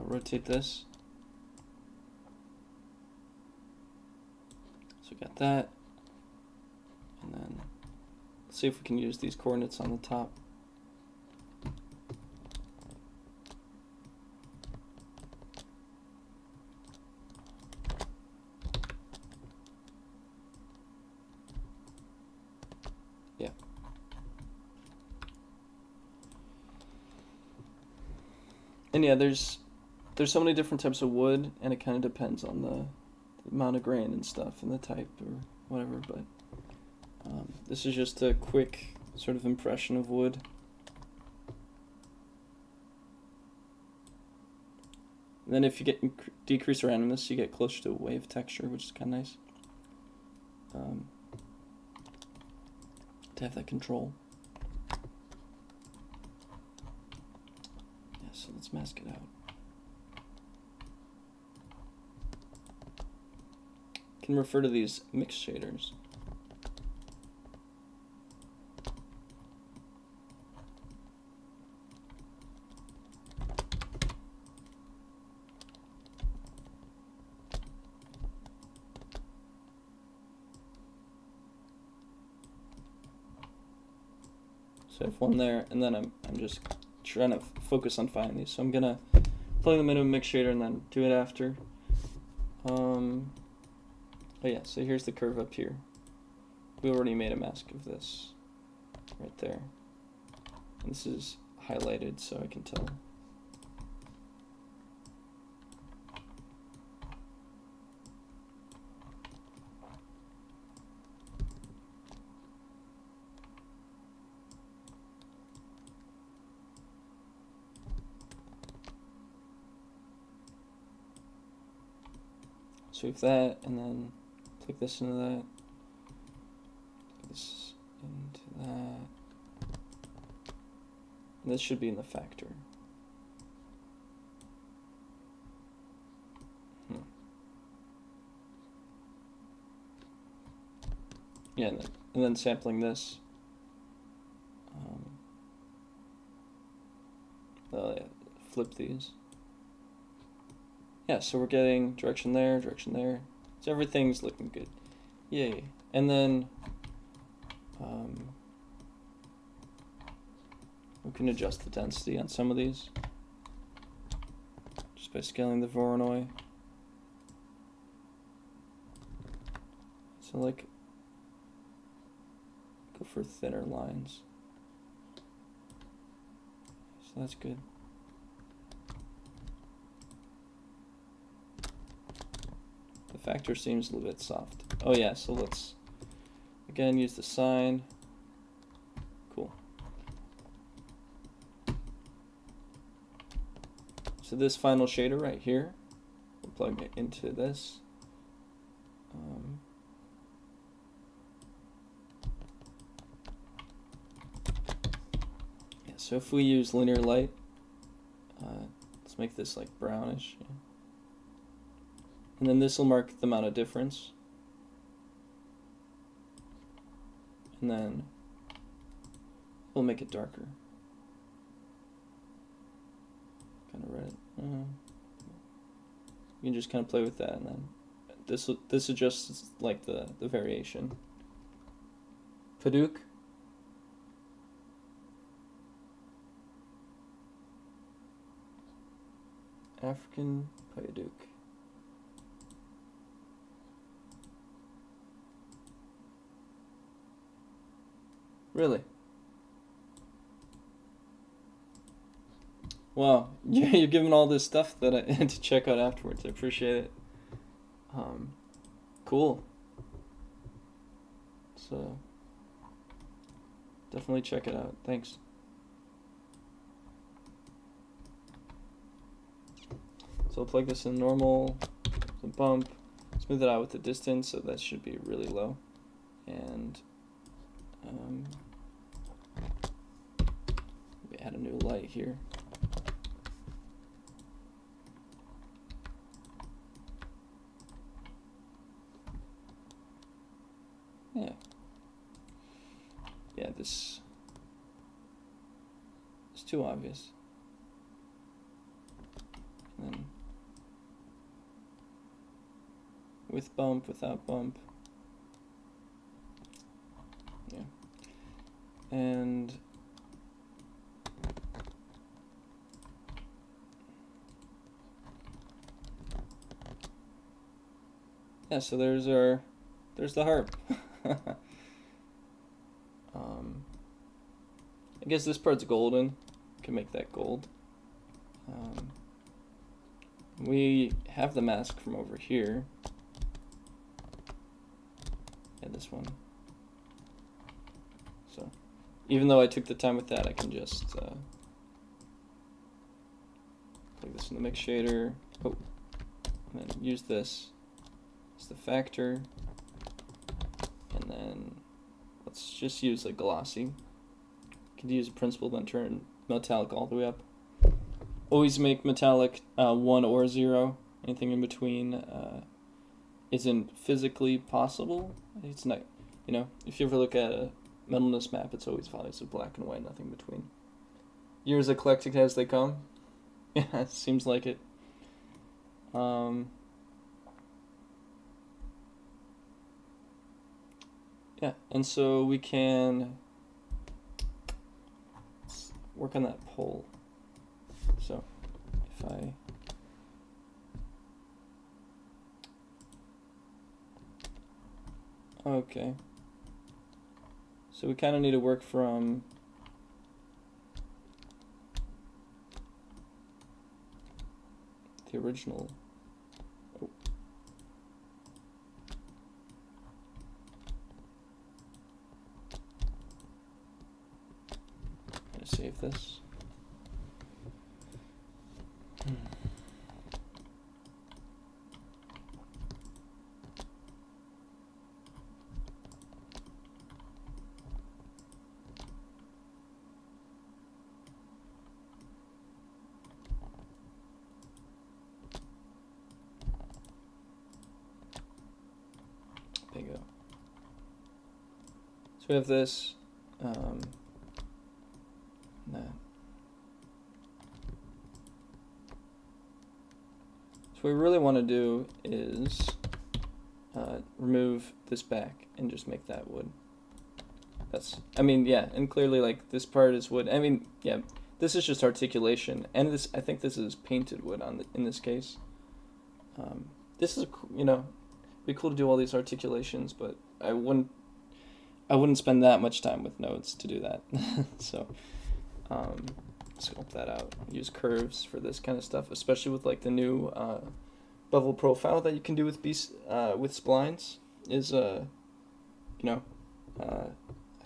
A: rotate this. So we got that, and then let's see if we can use these coordinates on the top. Yeah. And yeah, there's so many different types of wood, and it kind of depends on the amount of grain and stuff and the type or whatever, but this is just a quick sort of impression of wood. And then if you get decrease randomness, you get closer to a wave texture, which is kind of nice to have that control. Yeah, so let's mask it out. Can refer to these mix shaders. So I have one there, and then I'm just trying to focus on finding these. So I'm gonna plug them into a mix shader and then do it after. Oh yeah, so here's the curve up here. We already made a mask of this right there. And this is highlighted so I can tell. So we have that, and then click this into that, click this into that, and this should be in the factor. Yeah, and then sampling this. Yeah, flip these. yeah, so we're getting direction there, so everything's looking good. Yay. And then we can adjust the density on some of these just by scaling the Voronoi. So like, go for thinner lines. So that's good. The factor seems a little bit soft. Oh yeah, so let's again use the sine. Cool. So this final shader right here, we'll plug it into this. Yeah, so if we use linear light, let's make this like brownish. Yeah. And then this will mark the amount of difference. And then we'll make it darker. Kind of red. You can just kind of play with that, and then this adjusts like the variation. Paduk. African Paidouk. Really? Wow, you're giving all this stuff that I had to check out afterwards. I appreciate it. Cool. So definitely check it out. Thanks. So I'll plug this in normal, the bump, smooth it out with the distance, so that should be really low. And we add a new light here. Yeah. Yeah, this is too obvious. And then with bump, without bump. Yeah. And yeah, so there's the harp. I guess this part's golden. Can make that gold. We have the mask from over here. Yeah, this one. So, even though I took the time with that, I can just plug this in the mix shader. Oh, and then use this as the factor. And then let's just use a glossy. Could use a principal, then turn metallic all the way up. Always make metallic 1 or 0. Anything in between isn't physically possible. It's not, you know, if you ever look at a metalness map, it's always values of black and white, nothing between. You're as eclectic as they come. Yeah, it seems like it. Yeah, and so we can work on that pole. So if I okay, so we kind of need to work from the original. Oh. I'm gonna save this. Bingo. So we have this, that. So we really want to do is remove this back and just make that wood. I mean, yeah, and clearly, like, this part is wood. I mean, yeah, this is just articulation, and I think this is painted wood in this case. This is, you know, be cool to do all these articulations, but I wouldn't spend that much time with nodes to do that. So, sculpt that out. Use curves for this kind of stuff, especially with like the new bevel profile that you can do with splines. Is you know, I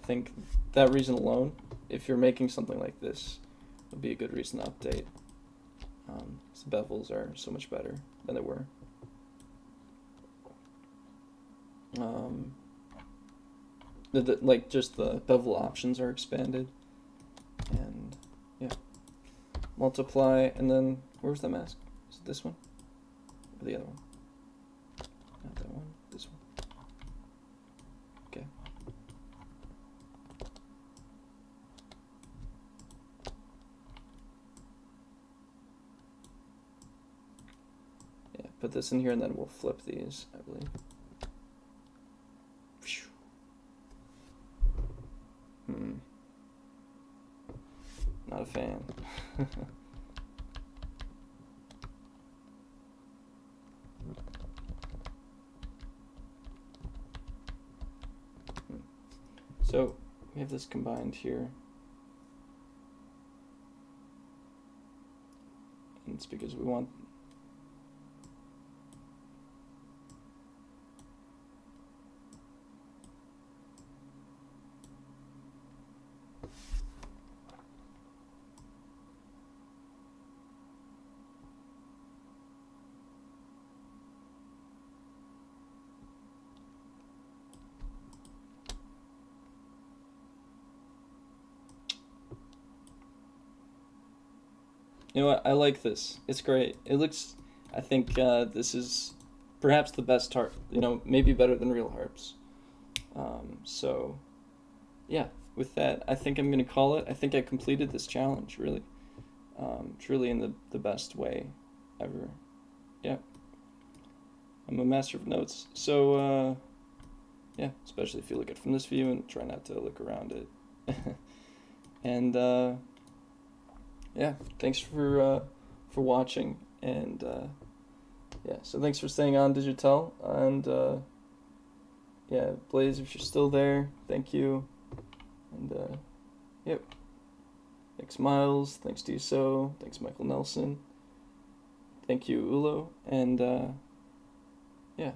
A: think that reason alone, if you're making something like this, would be a good reason to update. The bevels are so much better than they were. Like just the bevel options are expanded, and yeah, multiply, and then where's the mask? Is it this one or the other one? Not that one. This one. Okay. Yeah, put this in here, and then we'll flip these, I believe. Not a fan. So we have this combined here. And it's because we want You know what? I like this. It's great. It looks. I think this is perhaps the best harp. You know, maybe better than real harps. So, yeah. With that, I think I'm gonna call it. I think I completed this challenge. Really, truly in the best way ever. Yeah. I'm a master of notes. So, yeah. Especially if you look at it from this view and try not to look around it. And yeah, thanks for watching, and yeah, so thanks for staying on Digital, and yeah, Blaze, if you're still there, thank you, and yep, thanks Miles, thanks Diso, thanks Michael Nelson, thank you Ulo, and yeah.